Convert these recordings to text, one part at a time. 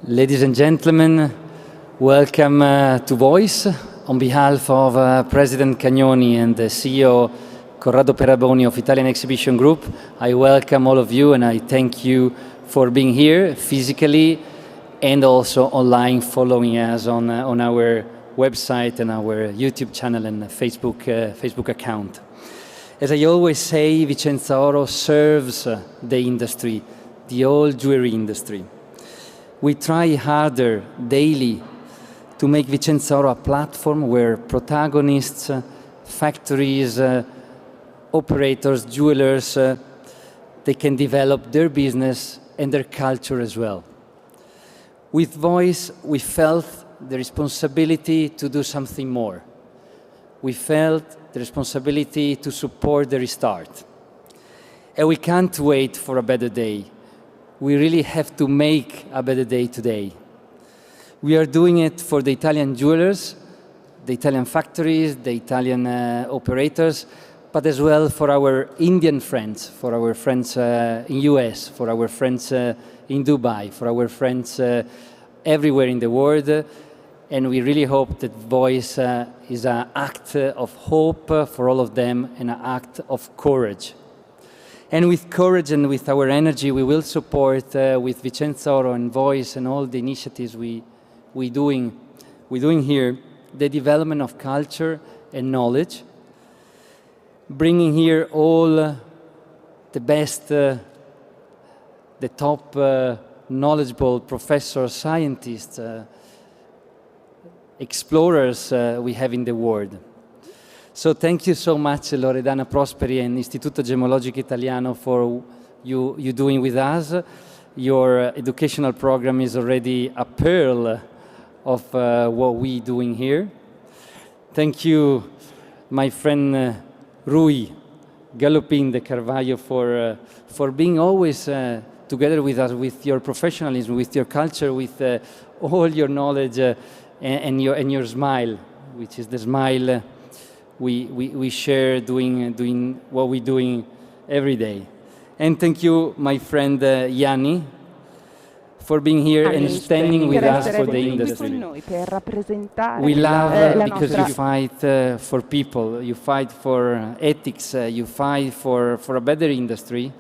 Ladies and gentlemen, welcome to Voice. On behalf of President Cagnoni and the CEO Corrado Peraboni of Italian Exhibition Group, I welcome all of you and I thank you for being here physically and also online, following us on our website and our YouTube channel and Facebook account. As I always say, Vicenza Oro serves the industry, the old jewelry industry. We try harder daily to make Vicenza Oro a platform where protagonists, factories, operators, jewelers, they can develop their business and their culture as well. With Voice, we felt the responsibility to do something more. We felt the responsibility to support the restart. And we can't wait for a better day. We really have to make a better day today. We are doing it for the Italian jewelers, the Italian factories, the Italian operators, but as well for our Indian friends, for our friends in US, for our friends in Dubai, for our friends everywhere in the world. And we really hope that Voice is an act of hope for all of them and an act of courage. And with courage and with our energy, we will support with Vicenza Oro and Voice and all the initiatives we're doing here, the development of culture and knowledge, bringing here all the best, the top knowledgeable professors, scientists, explorers we have in the world. So thank you so much, Loredana Prosperi and Istituto Gemologico Italiano, for you doing with us. Your educational program is already a pearl of what we're doing here. Thank you, my friend Rui Galopin de Carvalho, for being always together with us, with your professionalism, with your culture, with all your knowledge and your smile, which is the smile we share doing what we're doing every day. And thank you, my friend Yianni, for being here and standing with us for the industry. We love because you fight for people, you fight for ethics, you fight for a better industry,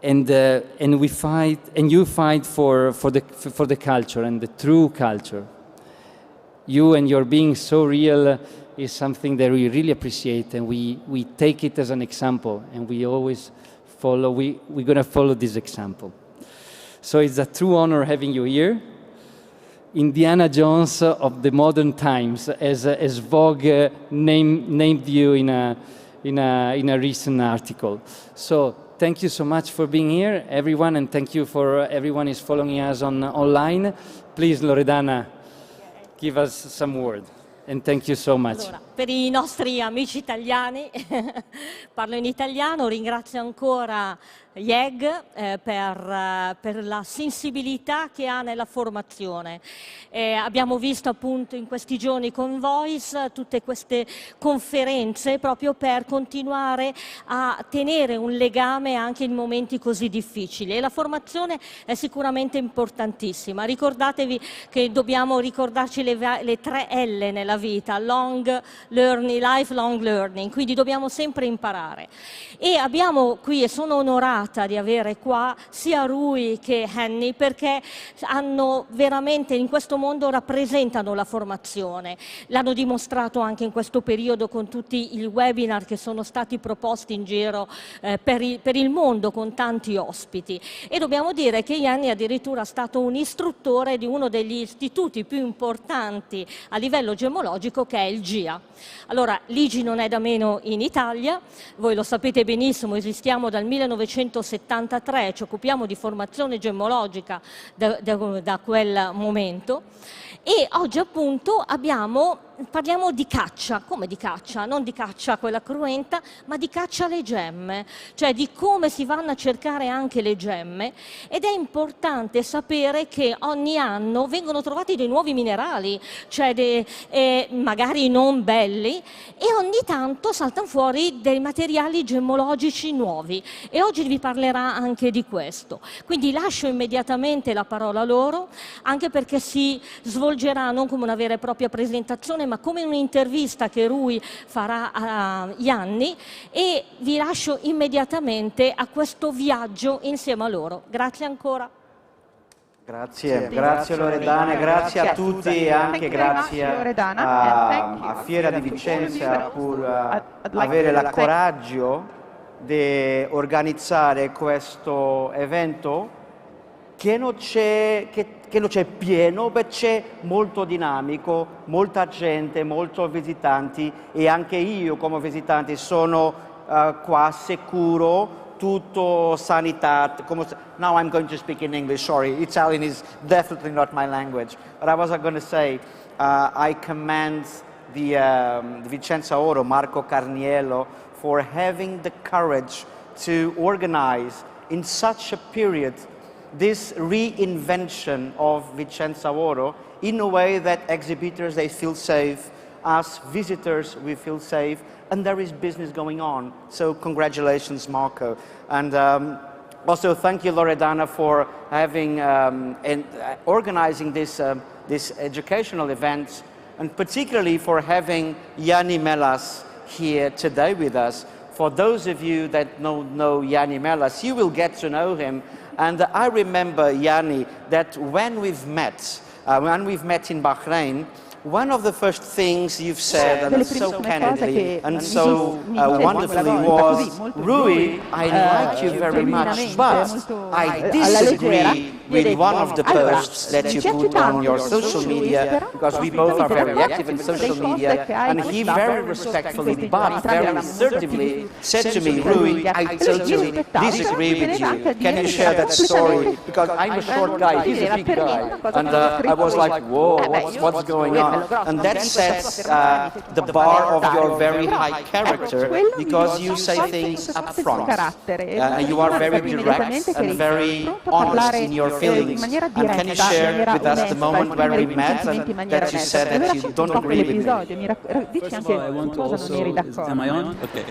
and we fight, and you fight for the culture and the true culture. You and your being so real is something that we really appreciate, and we take it as an example, and we always follow. We're going to follow this example. So it's a true honor having you here, Indiana Jones of the modern times, as Vogue named you in a recent article. So thank you so much for being here, everyone, and thank you for everyone is following us online. Please, Loredana, give us some word. And thank you so much. Allora, per i nostri amici italiani, parlo in italiano, ringrazio ancora IEG per la sensibilità che ha nella formazione. Abbiamo visto appunto in questi giorni con Voice tutte queste conferenze proprio per continuare a tenere un legame anche in momenti così difficili, e la formazione è sicuramente importantissima. Ricordatevi che dobbiamo ricordarci le 3 L nella vita: long learning, lifelong learning, quindi dobbiamo sempre imparare. E abbiamo qui, e sono onorata di avere qua sia Rui che Henny, perché hanno veramente in questo mondo rappresentano la formazione. L'hanno dimostrato anche in questo periodo con tutti i webinar che sono stati proposti in giro per il mondo con tanti ospiti. E dobbiamo dire che Yianni è addirittura stato un istruttore di uno degli istituti più importanti a livello gemologico, che è il GIA. Allora, l'IGI non è da meno in Italia, voi lo sapete benissimo, esistiamo dal 1973, ci occupiamo di formazione gemmologica da quel momento, e oggi appunto abbiamo parliamo di caccia. Come di caccia? Non di caccia quella cruenta, ma di caccia alle gemme, cioè di come si vanno a cercare anche le gemme, ed è importante sapere che ogni anno vengono trovati dei nuovi minerali, cioè magari non belli, e ogni tanto saltano fuori dei materiali gemmologici nuovi, e oggi vi parlerà anche di questo. Quindi lascio immediatamente la parola a loro, anche perché si svolgerà non come una vera e propria presentazione, ma come un'intervista che Rui farà a Yianni, e vi lascio immediatamente a questo viaggio insieme a loro. Grazie ancora. Grazie Loredana, grazie a tutti e anche grazie a Fiera di Vicenza per avere il coraggio di organizzare questo evento che non c'è pieno, ma c'è molto dinamico, molta gente, molti visitanti, e anche io come visitante sono qua sicuro, tutto sanità. Now I'm going to speak in English, sorry, Italian is definitely not my language, but I was going to say, I commend the Vicenza Oro, Marco Carniello, for having the courage to organize in such a period this reinvention of Vicenza Oro in a way that exhibitors, they feel safe, us visitors, we feel safe, and there is business going on. So congratulations, Marco. And also thank you, Loredana, for having and organizing this educational event, and particularly for having Yianni Melas here today with us. For those of you that don't know Yianni Melas, you will get to know him. And I remember, Yianni, that when we've met in Bahrain, one of the first things you've said, and so candidly and so wonderfully, was, Rui, I like you very much, but I disagree with one of the posts that you put on your social media, because we both are very active in social media, and he very respectfully but very assertively said to me, Rui, I totally disagree with you. Can you share that story? Because I'm a short guy, he's a big guy. And I was like, whoa, what's going on? And that sets the bar of your very high character, because you say things up front. You are very direct and very honest in your feelings. And can you share with us the moment where we met and that you said that you don't agree with me? First of all, I want to also, am I on? Okay.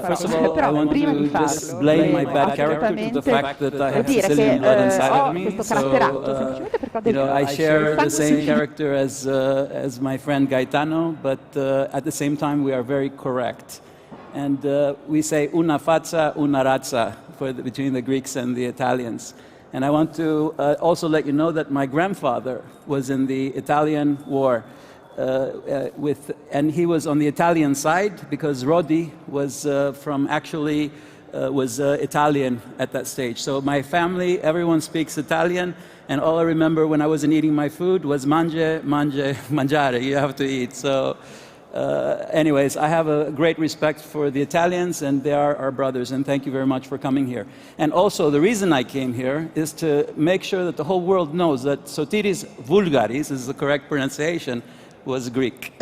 First of all, I want to just blame my bad character to the fact that I have Sicilian blood inside of me. So, I share the same character as my friend Gaetano, but at the same time we are very correct. And we say una faccia, una razza between the Greeks and the Italians. And I want to also let you know that my grandfather was in the Italian war, and he was on the Italian side because Rodi was was Italian at that stage. So my family, everyone speaks Italian, and all I remember when I wasn't eating my food was mangiare, you have to eat. So anyways, I have a great respect for the Italians, and they are our brothers, and thank you very much for coming here. And also, the reason I came here is to make sure that the whole world knows that Sotiris Vulgaris, is the correct pronunciation, was Greek.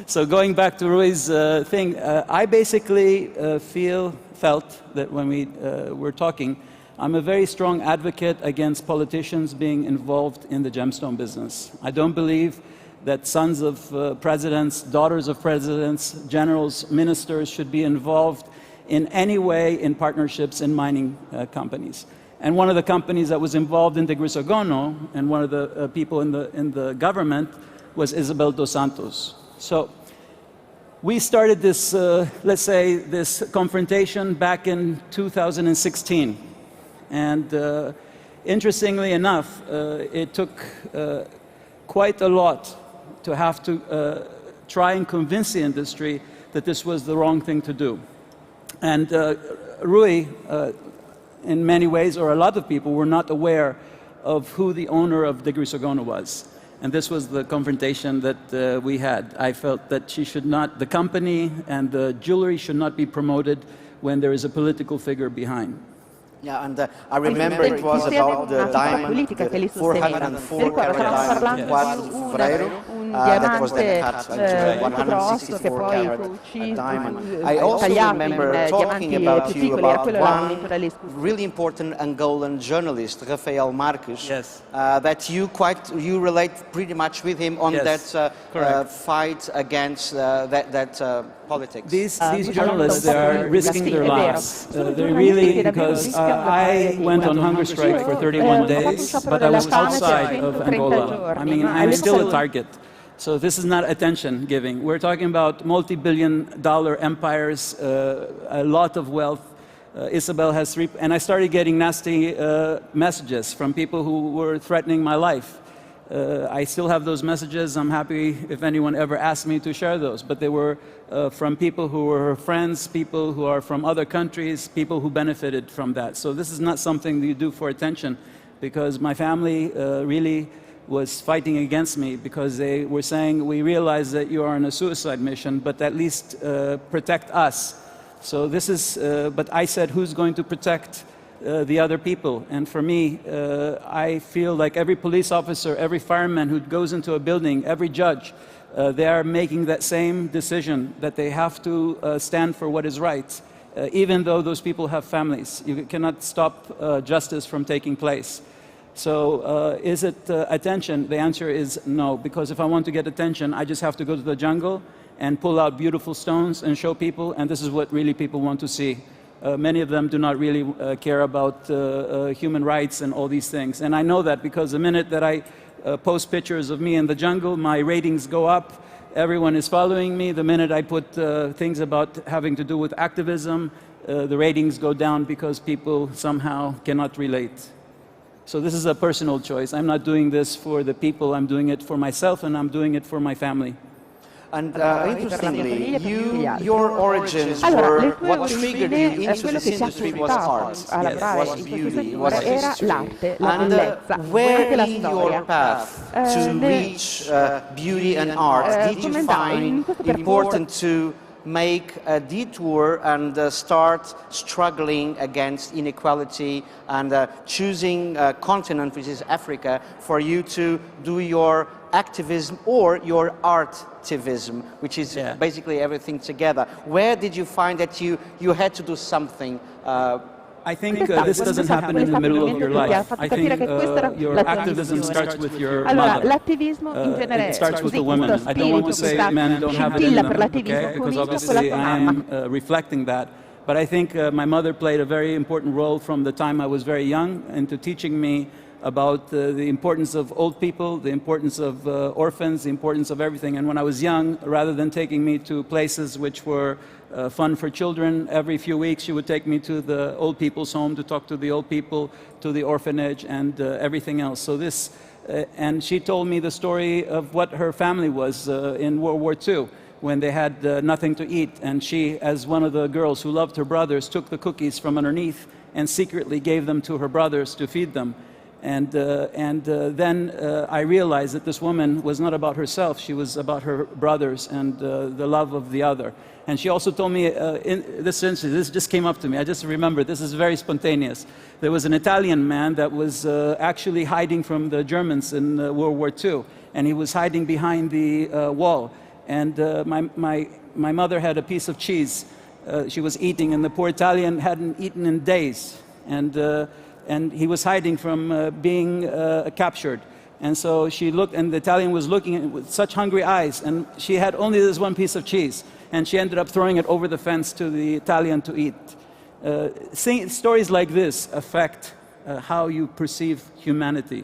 So going back to Rui's thing, I basically felt that when we were talking, I'm a very strong advocate against politicians being involved in the gemstone business. I don't believe that sons of presidents, daughters of presidents, generals, ministers should be involved in any way in partnerships in mining companies. And one of the companies that was involved in the Grisogono, and one of the people in the government, was Isabel dos Santos. So we started this, let's say, this confrontation back in 2016. And interestingly enough, it took quite a lot to have to try and convince the industry that this was the wrong thing to do. And Rui, in many ways, or a lot of people, were not aware of who the owner of the Grisogono was. And this was the confrontation that we had. I felt that she should not, the company and the jewelry should not be promoted when there is a political figure behind. Yeah, and I remember it was about the diamond, the 404 carat diamond, 4 di febbreiro. un that was then diamante cut into molto grosso che 164 poi carat fu ucciso, diamond. I also tagliato remember in talking diamanti about più you piccoli, e about quello era un one momento da discussione. really important Angolan journalist, Rafael Marques, Yes. that you relate pretty much with him on Yes, that correct. fight against that politics. These journalists, they are risking their lives. They really, because I went on hunger strike for 31 days, but I was outside of Angola. I mean, I'm still a target. So this is not attention giving. We're talking about multi-billion-dollar empires, a lot of wealth. Isabel has three, and I started getting nasty messages from people who were threatening my life. I still have those messages. I'm happy if anyone ever asked me to share those, but they were from people who were friends, people who are from other countries, people who benefited from that. So this is not something that you do for attention, because my family really was fighting against me, because they were saying, we realize that you are on a suicide mission, but at least protect us. So this is, but I said, who's going to protect the other people? And for me, I feel like every police officer, every fireman who goes into a building, every judge, they are making that same decision, that they have to stand for what is right, even though those people have families. You cannot stop justice from taking place. So is it attention? The answer is no, because if I want to get attention, I just have to go to the jungle and pull out beautiful stones and show people, and this is what really people want to see. Many of them do not really care about human rights and all these things. And I know that because the minute that I post pictures of me in the jungle, my ratings go up, everyone is following me. The minute I put things about having to do with activism, the ratings go down because people somehow cannot relate. So this is a personal choice. I'm not doing this for the people, I'm doing it for myself, and I'm doing it for my family. And interestingly, your origins were, what triggered you into this industry was art, was beauty, was history. And where in your path to reach beauty and art did you find important to make a detour and start struggling against inequality and choosing a continent, which is Africa, for you to do your activism or your artivism, which is basically everything together? Where did you find that you had to do something? I think this doesn't happen in the middle of your life. I think your activism starts with your mother. It starts with the women. I don't want to say men don't have it in them, okay? Because obviously I am reflecting that. But I think my mother played a very important role from the time I was very young into teaching me about the importance of old people, the importance of orphans, the importance of everything. And when I was young, rather than taking me to places which were fun for children, every few weeks she would take me to the old people's home to talk to the old people, to the orphanage, and everything else. So this, and she told me the story of what her family was in World War II, when they had nothing to eat. And she, as one of the girls who loved her brothers, took the cookies from underneath and secretly gave them to her brothers to feed them. And then I realized that this woman was not about herself, she was about her brothers and the love of the other. And she also told me, in this instance, this just came up to me, I just remember, this is very spontaneous. There was an Italian man that was actually hiding from the Germans in World War II, and he was hiding behind the wall. And my mother had a piece of cheese she was eating, and the poor Italian hadn't eaten in days. And he was hiding from being captured. And so she looked, and the Italian was looking at it with such hungry eyes, and she had only this one piece of cheese, and she ended up throwing it over the fence to the Italian to eat. Stories like this affect how you perceive humanity.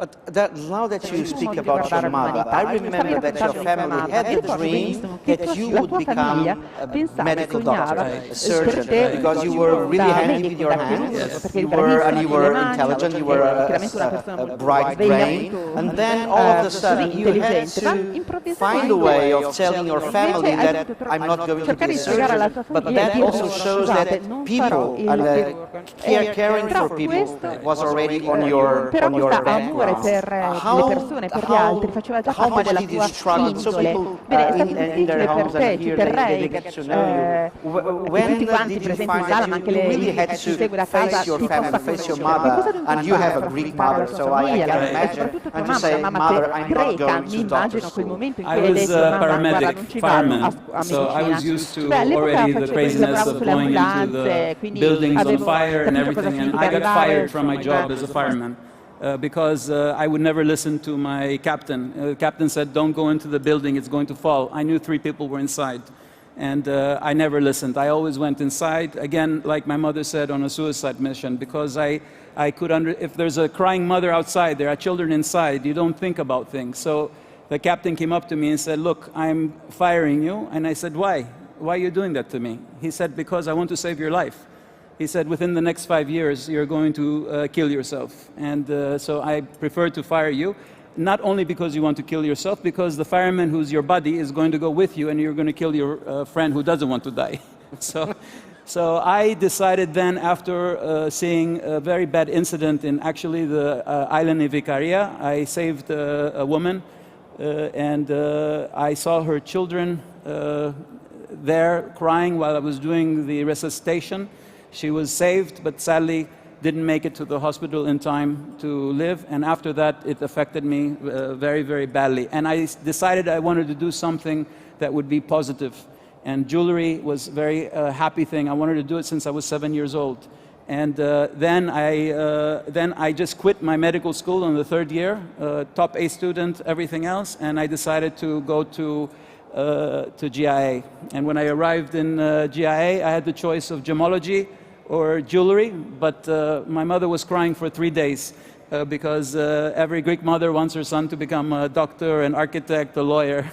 But now that you speak about your mother, I remember that your family had the dream that you would become a medical doctor, a surgeon, because you were really handy with your hands, you were intelligent, you were a bright brain, and then all of a sudden you had to find a way of telling your family that I'm not going to be a surgeon, but that also shows that people and caring for people was already on your background. cuore per le persone, per gli altri, faceva già parte della tua indole. Bene, è stato difficile per te, ci terrei che tutti quanti presenti in sala, ma anche chi ci segue da casa, ti possa conoscere. Cosa devi fare per ospitare la tua famiglia e soprattutto tua mamma greca, mi immagino quel momento in cui hai detto mamma, guarda, non ci vado a medicina. Beh, all'epoca lavoravo sulle ambulanze, quindi buildings on fire and capito cosa everything, and significa I got arrivare fired from my job as a fireman because I would never listen to my captain. The captain said, "Don't go into the building; it's going to fall." I knew 3 people were inside, and I never listened. I always went inside again, like my mother said, on a suicide mission, because I could if there's a crying mother outside, there are children inside. You don't think about things. So the captain came up to me and said, "Look, I'm firing you," and I said, "Why? Why are you doing that to me?" He said, "Because I want to save your life." He said, "Within the next 5 years, you're going to kill yourself. And so I prefer to fire you, not only because you want to kill yourself, because the fireman who's your buddy is going to go with you and you're going to kill your friend who doesn't want to die." So I decided then, after seeing a very bad incident in actually the island of Icaria, I saved a woman and I saw her children there crying while I was doing the resuscitation. She was saved, but sadly didn't make it to the hospital in time to live. And after that, it affected me very, very badly. And I decided I wanted to do something that would be positive. And jewelry was a very happy thing. I wanted to do it since I was 7 years old. And then I just quit my medical school in the 3rd year, top A student, everything else, and I decided to go to GIA. And when I arrived in GIA, I had the choice of gemology or jewelry, but my mother was crying for 3 days because every Greek mother wants her son to become a doctor, an architect, a lawyer,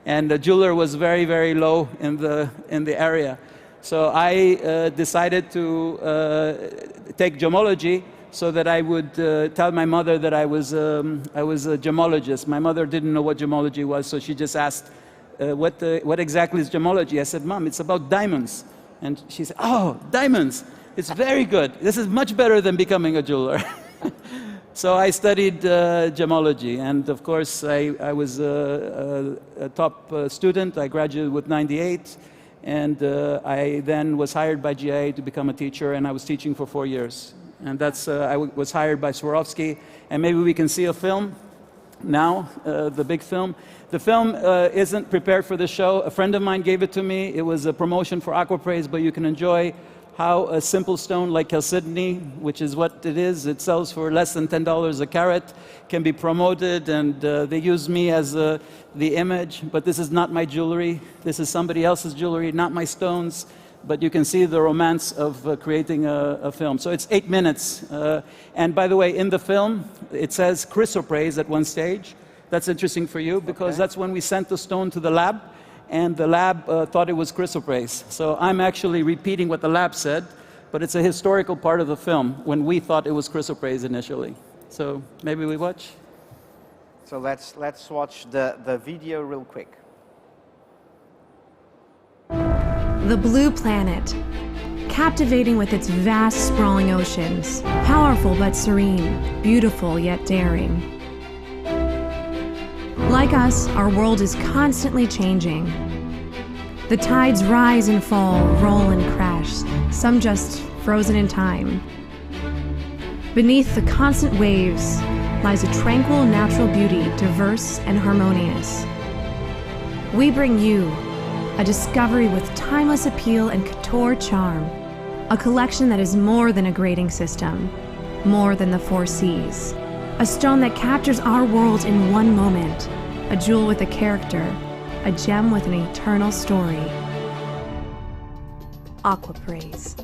and the jeweler was very, very low in the area. So I decided to take gemology so that I would tell my mother that I was a gemologist. My mother didn't know what gemology was, so she just asked, what exactly is gemology? I said, "Mom, it's about diamonds." And she said, "Oh, diamonds, it's very good. This is much better than becoming a jeweler." So I studied gemology, and of course I was a top student. I graduated with 98, and I then was hired by GIA to become a teacher, and I was teaching for 4 years. And that's, I was hired by Swarovski, and maybe we can see a film now, the big film. The film isn't prepared for the show. A friend of mine gave it to me. It was a promotion for Aquapraise, but you can enjoy how a simple stone like chalcedony, which is what it is, it sells for less than $10 a carat, can be promoted, and they use me as the image, but this is not my jewelry. This is somebody else's jewelry, not my stones, but you can see the romance of creating a film. So it's 8 minutes, and by the way, in the film, it says chrysoprase at one stage. That's interesting for you, because that's when we sent the stone to the lab, and the lab thought it was chrysoprase. So I'm actually repeating what the lab said, but it's a historical part of the film when we thought it was chrysoprase initially. So maybe we watch? So let's watch the video real quick. The blue planet, captivating with its vast sprawling oceans, powerful but serene, beautiful yet daring. Like us, our world is constantly changing. The tides rise and fall, roll and crash, some just frozen in time. Beneath the constant waves lies a tranquil natural beauty, diverse and harmonious. We bring you a discovery with timeless appeal and couture charm, a collection that is more than a grading system, more than the 4 seas. A stone that captures our world in one moment, a jewel with a character, a gem with an eternal story. Aquapraise.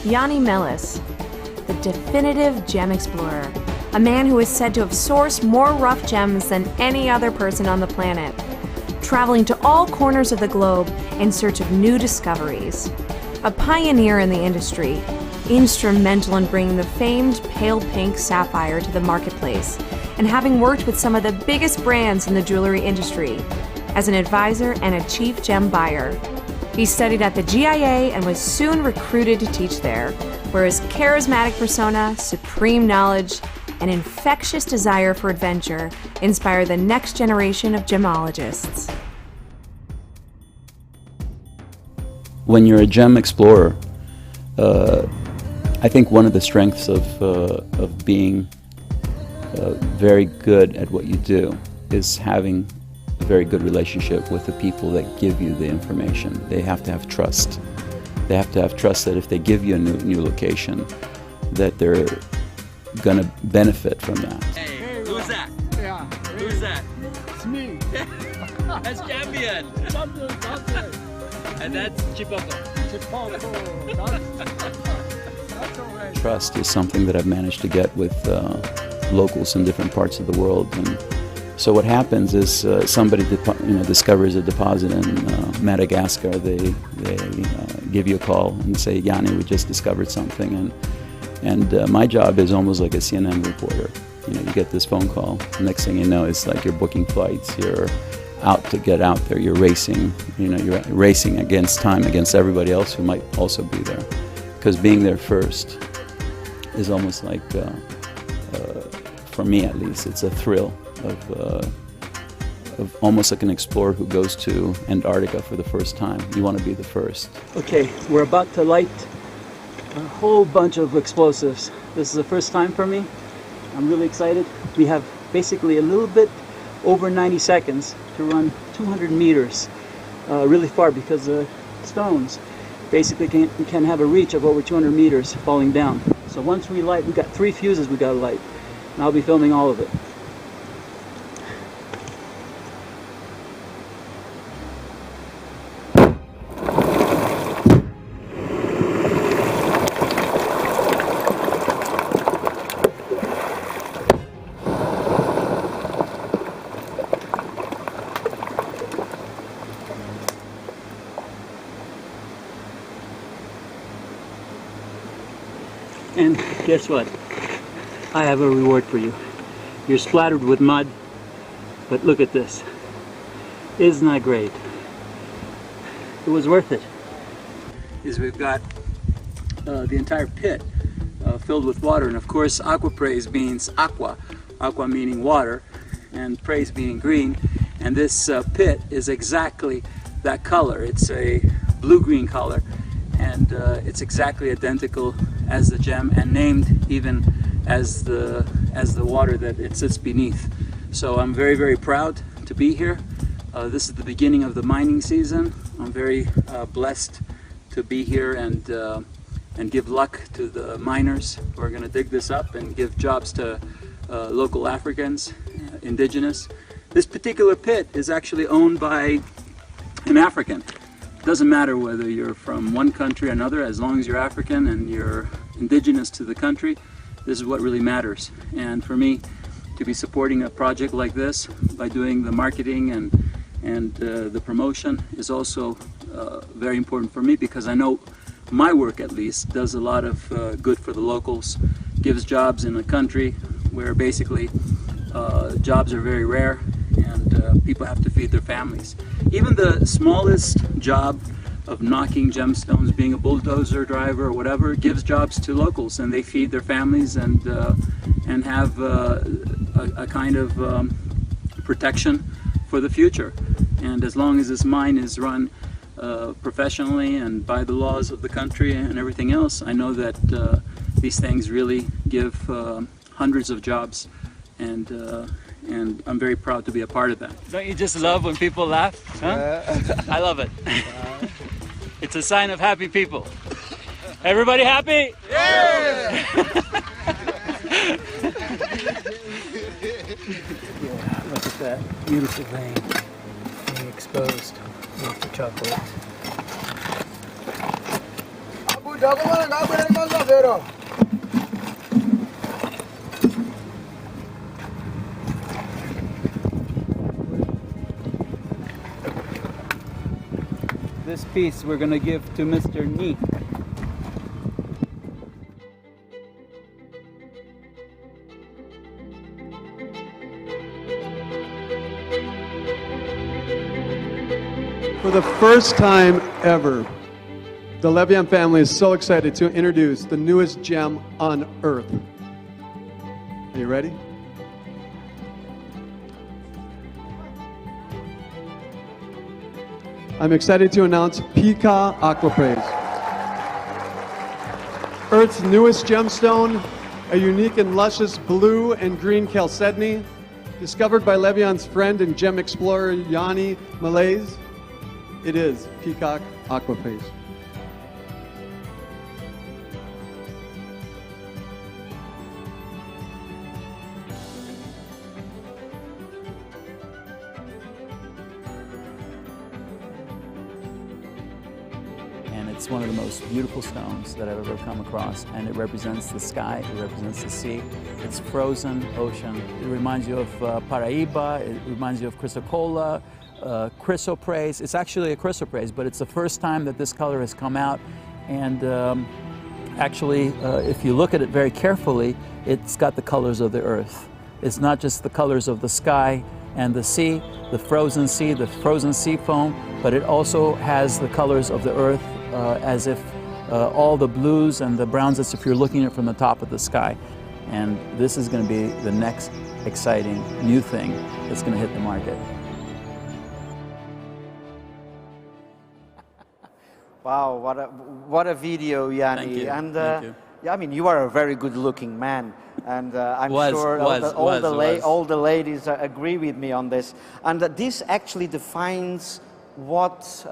Yianni Melas, the definitive gem explorer, a man who is said to have sourced more rough gems than any other person on the planet, traveling to all corners of the globe in search of new discoveries. A pioneer in the industry, instrumental in bringing the famed pale pink sapphire to the marketplace, and having worked with some of the biggest brands in the jewelry industry, as an advisor and a chief gem buyer. He studied at the GIA and was soon recruited to teach there, where his charismatic persona, supreme knowledge, and infectious desire for adventure inspire the next generation of gemologists. When you're a gem explorer, I think one of the strengths of being very good at what you do is having a very good relationship with the people that give you the information. They have to have trust. They have to have trust that if they give you a new location, that they're going to benefit from that. Hey, who's that? Yeah. Who's that? It's me. That's champion. And that's Chipoco. Trust is something that I've managed to get with locals in different parts of the world. And so what happens is somebody discovers a deposit in Madagascar. They give you a call and say, Yianni, we just discovered something. And my job is almost like a CNN reporter. You get this phone call. The next thing you know, it's like you're booking flights. You're out to get out there. You're racing. You're racing against time, against everybody else who might also be there. Because being there first is almost like, for me at least, it's a thrill of almost like an explorer who goes to Antarctica for the first time. You want to be the first. Okay, we're about to light a whole bunch of explosives. This is the first time for me. I'm really excited. We have basically a little bit over 90 seconds to run 200 meters really far, because the stones basically can have a reach of over 200 meters falling down. So once we light, we've got 3 fuses we got to light, and I'll be filming all of it. And guess what? I have a reward for you. You're splattered with mud, but look at this. Isn't that great? It was worth it. We've got the entire pit filled with water, and of course aqua praise means aqua meaning water, and praise being green, and this pit is exactly that color. It's a blue-green color, and it's exactly identical as the gem, and named even as the water that it sits beneath. So I'm very, very proud to be here. This is the beginning of the mining season. I'm very blessed to be here and give luck to the miners who are going to dig this up and give jobs to local Africans, indigenous. This particular pit is actually owned by an African. It doesn't matter whether you're from one country or another, as long as you're African and you're indigenous to the country, this is what really matters. And for me to be supporting a project like this by doing the marketing and the promotion is also very important for me, because I know my work at least does a lot of good for the locals, gives jobs in a country where basically jobs are very rare, and people have to feed their families. Even the smallest job of knocking gemstones, being a bulldozer driver or whatever, gives jobs to locals, and they feed their families and have a kind of protection for the future. And as long as this mine is run professionally and by the laws of the country and everything else, I know that these things really give hundreds of jobs, and I'm very proud to be a part of that. Don't you just love when people laugh? Huh? I love it. It's a sign of happy people. Everybody happy? Yeah! Look at that beautiful vein being exposed with the chocolate. This piece we're going to give to Mr. Ni. For the first time ever, the Levian family is so excited to introduce the newest gem on Earth. Are you ready? I'm excited to announce Pika Aquapraise. Earth's newest gemstone, a unique and luscious blue and green chalcedony, discovered by Levian's friend and gem explorer Yianni Melas. It is Peacock Aquapraise. It's one of the most beautiful stones that I've ever come across, and it represents the sky, it represents the sea. It's frozen ocean. It reminds you of Paraiba, it reminds you of chrysocolla, chrysoprase. It's actually a chrysoprase, but it's the first time that this color has come out. And actually, if you look at it very carefully, it's got the colors of the earth. It's not just the colors of the sky and the sea, the frozen sea foam, but it also has the colors of the earth, as if all the blues and the browns, as if you're looking at it from the top of the sky. And this is going to be the next exciting new thing that's going to hit the market. Wow, what a video, Yianni. Thank you. And Thank you. yeah, I mean, you are a very good-looking man, and I'm sure all the ladies agree with me on this. And this actually defines what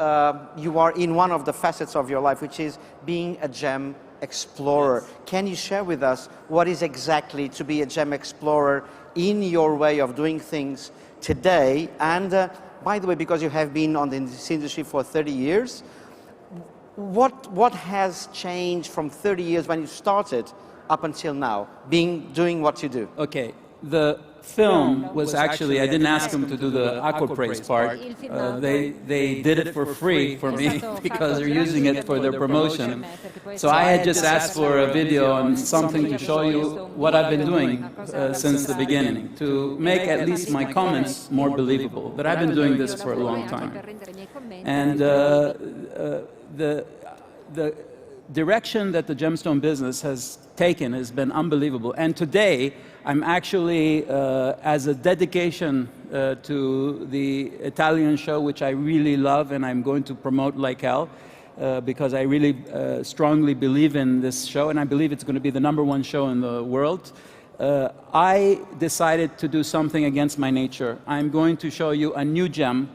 you are in one of the facets of your life, which is being a gem explorer. Yes. Can you share with us what is exactly to be a gem explorer in your way of doing things today? And by the way, because you have been in this industry for 30 years, what has changed from 30 years when you started up until now, doing what you do? Okay, the film was actually, I didn't ask them to do the aquapraise part. They did it for free for me because they're using it for their promotion. So I had just asked for a video and something to show you what I've been doing since the beginning, to make at least my comments more believable, that I've been doing this for a long time. And the direction that the gemstone business has taken has been unbelievable. And today, I'm actually, as a dedication to the Italian show, which I really love and I'm going to promote like hell, because I really strongly believe in this show, and I believe it's going to be the #1 show in the world. I decided to do something against my nature. I'm going to show you a new gem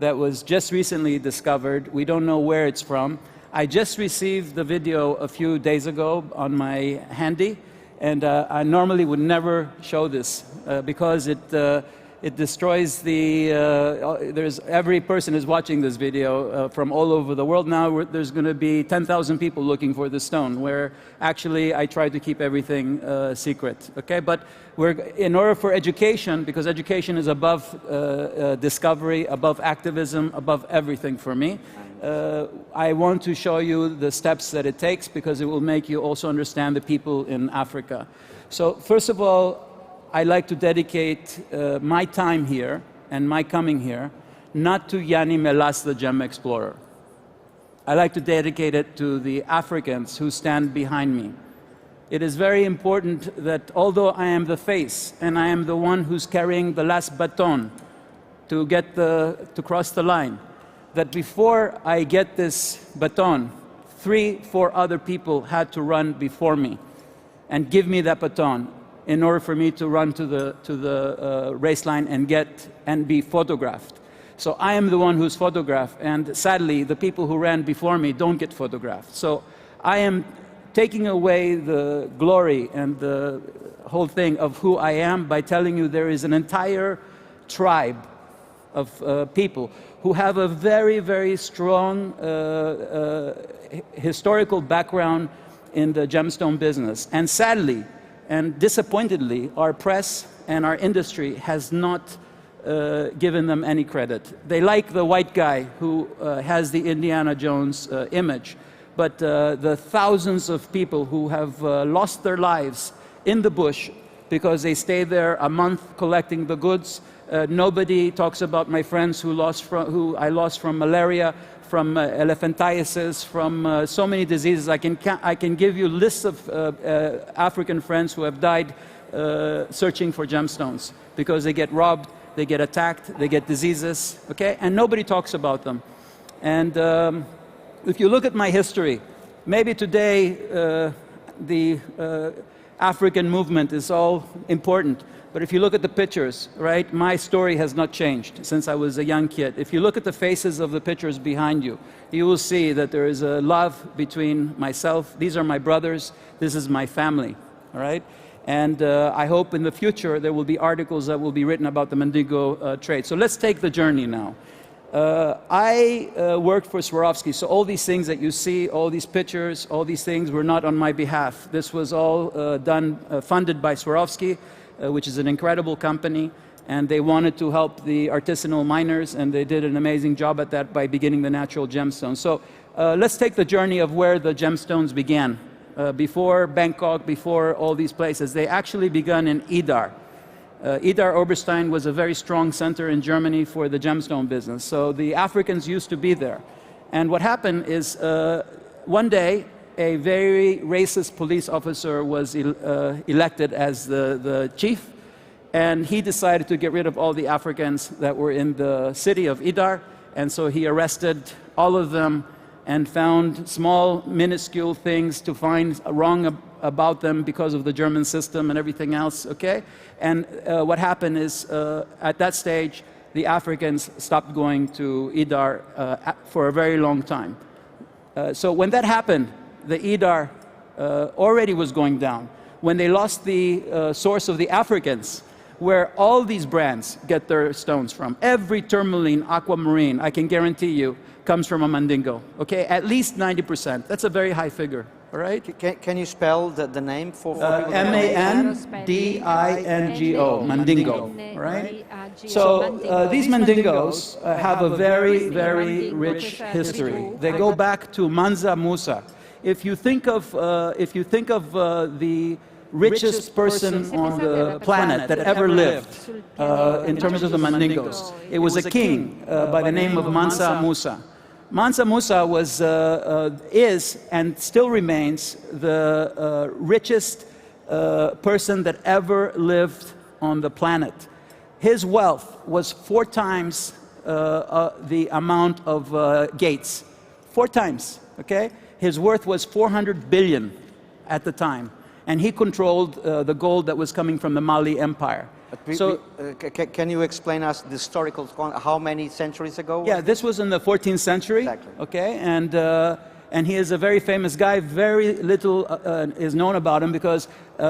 that was just recently discovered. We don't know where it's from. I just received the video a few days ago on my handy, and I normally would never show this because it destroys the, every person is watching this video from all over the world now. There's going to be 10,000 people looking for the stone, where actually I try to keep everything secret, okay? But in order for education, because education is above discovery, above activism, above everything for me, I want to show you the steps that it takes, because it will make you also understand the people in Africa. So first of all, I like to dedicate my time here and my coming here not to Yianni Melas, the gem explorer. I like to dedicate it to the Africans who stand behind me. It is very important that although I am the face and I am the one who's carrying the last baton to cross the line, that before I get this baton, 3-4 other people had to run before me and give me that baton in order for me to run to the race line and be photographed. So I am the one who's photographed, and sadly, the people who ran before me don't get photographed. So I am taking away the glory and the whole thing of who I am by telling you there is an entire tribe of people who have a very, very strong historical background in the gemstone business. And sadly, and disappointedly, our press and our industry has not given them any credit. They like the white guy who has the Indiana Jones image, but the thousands of people who have lost their lives in the bush because they stay there a month collecting the goods, Nobody talks about my friends who I lost from malaria, from elephantiasis, from so many diseases. I can give you lists of African friends who have died searching for gemstones because they get robbed, they get attacked, they get diseases, okay? And nobody talks about them. And if you look at my history, maybe today the African movement is all important, but if you look at the pictures, right, my story has not changed since I was a young kid. If you look at the faces of the pictures behind you, you will see that there is a love between myself. These are my brothers. This is my family, all right? And I hope in the future there will be articles that will be written about the Mandingo trade. So let's take the journey now. I worked for Swarovski, so all these things that you see, all these pictures, all these things were not on my behalf. This was all funded by Swarovski, which is an incredible company, and they wanted to help the artisanal miners, and they did an amazing job at that by beginning the natural gemstones. So let's take the journey of where the gemstones began. Before Bangkok, before all these places, they actually began in Idar. Idar Oberstein was a very strong center in Germany for the gemstone business. So the Africans used to be there. And what happened is one day, a very racist police officer was elected as the chief, and he decided to get rid of all the Africans that were in the city of Idar, and so he arrested all of them and found small, minuscule things to find wrong about them because of the German system and everything else, okay? And what happened is, at that stage, the Africans stopped going to Idar for a very long time. So when that happened, the Idar already was going down. When they lost the source of the Africans, where all these brands get their stones from, every tourmaline, aquamarine, I can guarantee you, comes from a Mandingo, okay? At least 90%. That's a very high figure, all right? Can you spell the name for people? M-A-N-D-I-N-G-O, Mandingo, all right? So these Mandingos have a very, very rich history. They go back to Mansa Musa. If you think of the richest person on the planet that ever lived, in terms of the Mandingos, it was a king by the name of Mansa Musa. Mansa Musa is and still remains the richest person that ever lived on the planet. His wealth was 4 times the amount of Gates. 4 times, okay? His worth was 400 billion at the time, and he controlled the gold that was coming from the Mali Empire. Can you explain us the historical, how many centuries ago? Yeah, this was in the 14th century, exactly. Okay, and he is a very famous guy. Very little is known about him because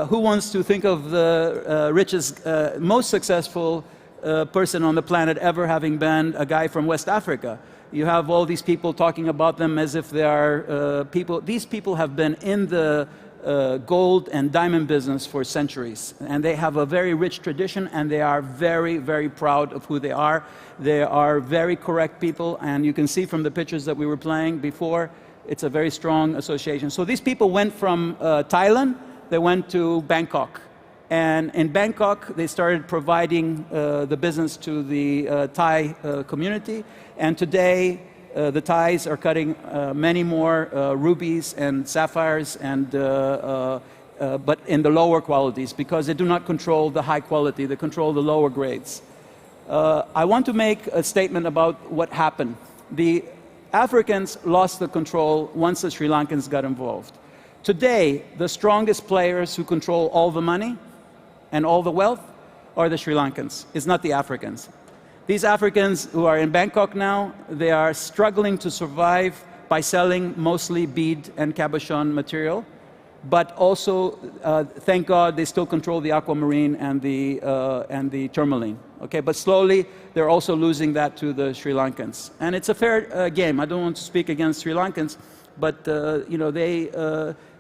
who wants to think of the richest, most successful person on the planet ever having been a guy from West Africa? You have all these people talking about them as if they are people. These people have been in the gold and diamond business for centuries, and they have a very rich tradition, and they are very, very proud of who they are. They are very correct people, and you can see from the pictures that we were playing before, it's a very strong association. So these people went from Thailand, they went to Bangkok, and in Bangkok they started providing the business to the Thai community, and today the Thais are cutting many more rubies and sapphires, and but in the lower qualities, because they do not control the high quality, they control the lower grades. I want to make a statement about what happened. The Africans lost the control once the Sri Lankans got involved. Today, the strongest players who control all the money and all the wealth are the Sri Lankans. It's not the Africans. These Africans who are in Bangkok now, they are struggling to survive by selling mostly bead and cabochon material, but also, thank God, they still control the aquamarine and the tourmaline. Okay, but slowly they're also losing that to the Sri Lankans, and it's a fair game. I don't want to speak against Sri Lankans, but you know, they,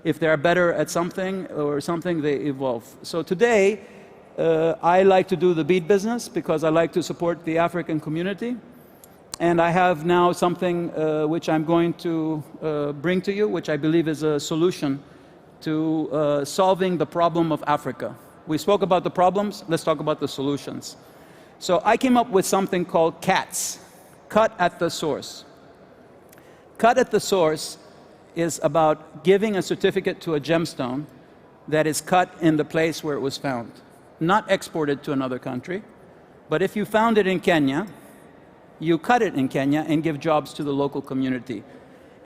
if they are better at something or something, they evolve. So today, I like to do the bead business because I like to support the African community. And I have now something which I'm going to bring to you, which I believe is a solution to solving the problem of Africa. We spoke about the problems, let's talk about the solutions. So I came up with something called CATS, cut at the source. Cut at the source is about giving a certificate to a gemstone that is cut in the place where it was found, not exported to another country. But if you found it in Kenya, you cut it in Kenya and give jobs to the local community.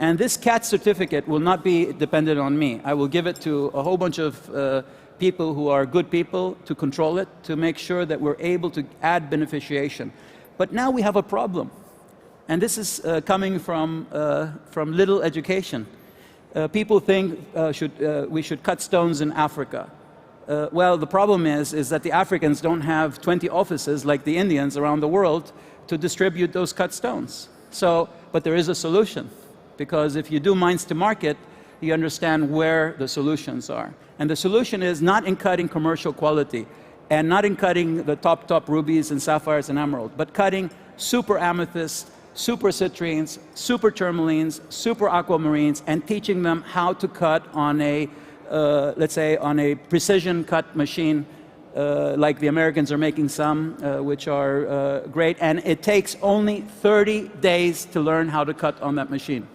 And this CAT certificate will not be dependent on me. I will give it to a whole bunch of people who are good people to control it, to make sure that we're able to add beneficiation. But now we have a problem. And this is coming from little education. People think we should cut stones in Africa. Well, the problem is that the Africans don't have 20 offices like the Indians around the world to distribute those cut stones. So, but there is a solution, because if you do mines to market, you understand where the solutions are. And the solution is not in cutting commercial quality and not in cutting the top rubies and sapphires and emerald, but cutting super amethyst, super citrines, super tourmalines, super aquamarines, and teaching them how to cut on a, let's say, on a precision cut machine, like the Americans are making some, which are great. And it takes only 30 days to learn how to cut on that machine.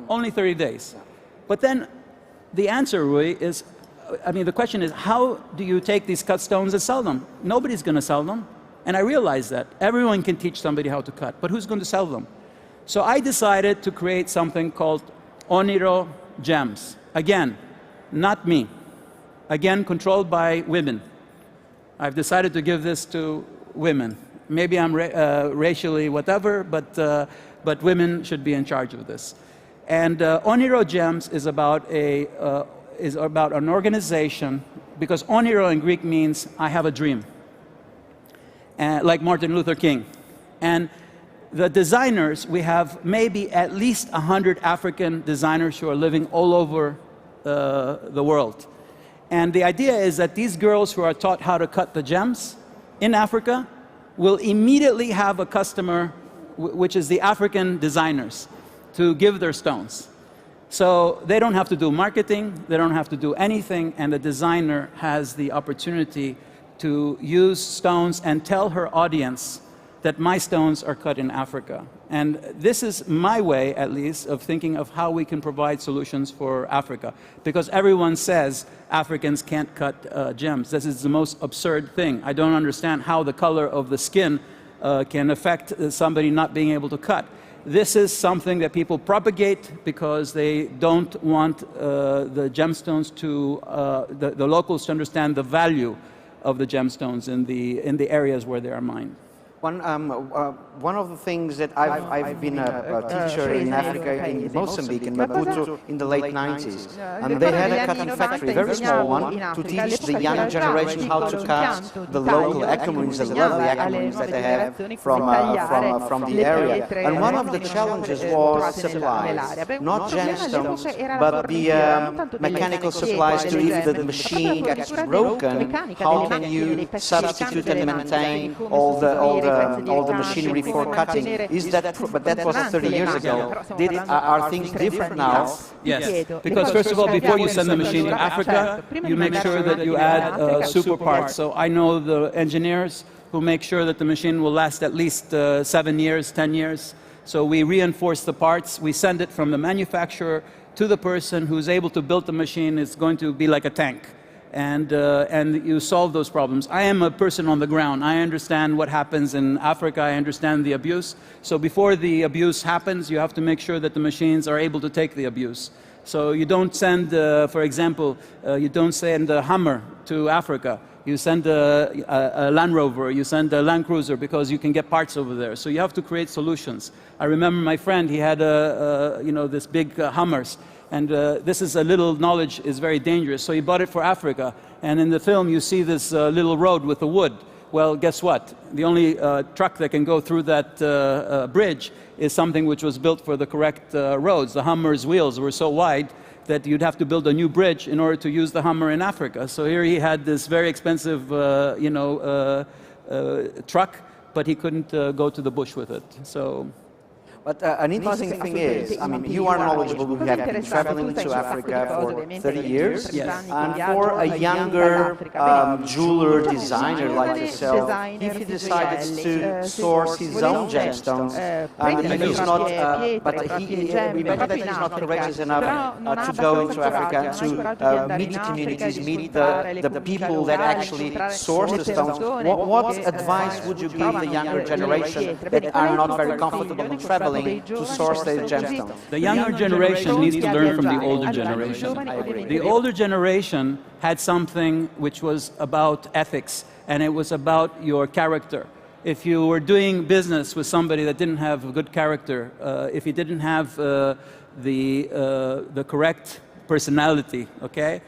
Only 30 days. But then the answer, Rui, is, I mean, the question is, how do you take these cut stones and sell them? Nobody's going to sell them. And I realize that. Everyone can teach somebody how to cut, but who's going to sell them? So I decided to create something called Oniro gems. Again, not me. Again, controlled by women. I've decided to give this to women. Maybe I'm racially whatever, but women should be in charge of this. And Oniro Gems is about an organization, because Oniro in Greek means I have a dream, like Martin Luther King. And the designers, we have maybe at least 100 African designers who are living all over the world. And the idea is that these girls who are taught how to cut the gems in Africa will immediately have a customer, which is the African designers, to give their stones. So they don't have to do marketing, they don't have to do anything, and the designer has the opportunity to use stones and tell her audience that my stones are cut in Africa. And this is my way, at least, of thinking of how we can provide solutions for Africa. Because everyone says Africans can't cut gems. This is the most absurd thing. I don't understand how the color of the skin can affect somebody not being able to cut. This is something that people propagate because they don't want the gemstones to, the locals to understand the value of the gemstones in the areas where they are mined. One of the things that I've been a teacher in Africa, in Mozambique, in Maputo, in the late 90s. And they had a cutting factory, a very small one, to teach the young generation how to cut the local aquamarines, the lovely aquamarines that they have from the area. And one of the challenges was supplies, not gemstones, but the mechanical supplies to, if the machine gets broken, how can you substitute and maintain all the machinery for cutting? Is that, but that was 30 years ago. Are things different now? Yes, because first of all, before you send the machine to Africa, you make sure that you add super parts. So I know the engineers who make sure that the machine will last at least 7 years, 10 years. So we reinforce the parts. We send it from the manufacturer to the person who's able to build the machine. It's going to be like a tank. And you solve those problems. I am a person on the ground. I understand what happens in Africa. I understand the abuse. So before the abuse happens, you have to make sure that the machines are able to take the abuse. So you don't send, for example, you don't send a Hummer to Africa. You send a Land Rover, you send a Land Cruiser, because you can get parts over there. So you have to create solutions. I remember my friend, he had this big Hummers. And this is a little knowledge is very dangerous. So he bought it for Africa. And in the film, you see this little road with the wood. Well, guess what? The only truck that can go through that bridge is something which was built for the correct roads. The Hummer's wheels were so wide that you'd have to build a new bridge in order to use the Hummer in Africa. So here he had this very expensive, truck, but he couldn't go to the bush with it. So. But an interesting thing is, I mean, you are knowledgeable. We have been traveling to Africa for 30 years. Yes. And for a younger jeweler designer like yourself, if he decided to source his own gemstones, and he's not, but we know that he's not courageous enough to go into Africa to meet the communities, meet the people that actually source the stones. What advice would you give the younger generation that are not very comfortable in traveling to source their gemstones? The younger generation needs to learn from the older generation. The older generation had something which was about ethics, and it was about your character. If you were doing business with somebody that didn't have a good character, if he didn't have the correct personality, okay,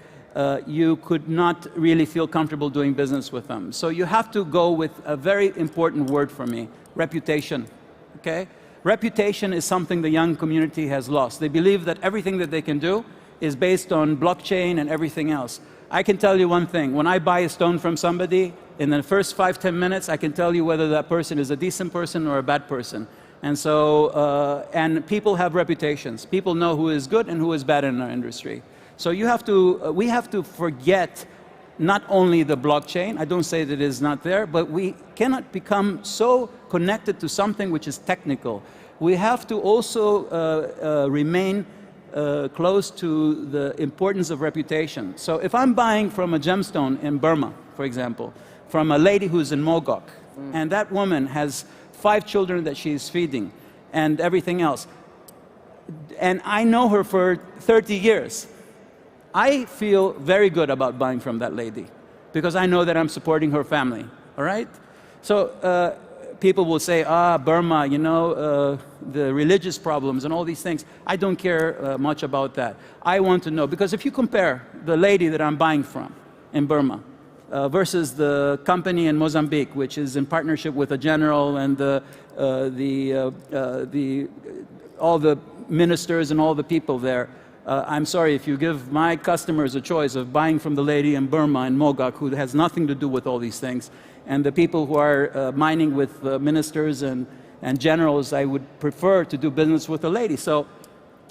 you could not really feel comfortable doing business with them. So you have to go with a very important word for me, reputation, okay? Reputation is something the young community has lost. They believe that everything that they can do is based on blockchain and everything else. I can tell you one thing, when I buy a stone from somebody, in the first 5–10 minutes, I can tell you whether that person is a decent person or a bad person. And so, and people have reputations. People know who is good and who is bad in our industry. So you have to, we have to forget not only the blockchain, I don't say that it is not there, but we cannot become so connected to something which is technical. We have to also remain close to the importance of reputation. So if I'm buying from a gemstone in Burma, for example, from a lady who's in Mogok, and that woman has 5 children that she's feeding and everything else, and I know her for 30 years, I feel very good about buying from that lady because I know that I'm supporting her family, all right? So people will say, Burma, you know, the religious problems and all these things. I don't care much about that. I want to know, because if you compare the lady that I'm buying from in Burma versus the company in Mozambique, which is in partnership with a general and all the ministers and all the people there, I'm sorry, if you give my customers a choice of buying from the lady in Burma and Mogok, who has nothing to do with all these things, and the people who are mining with ministers and generals, I would prefer to do business with the lady. So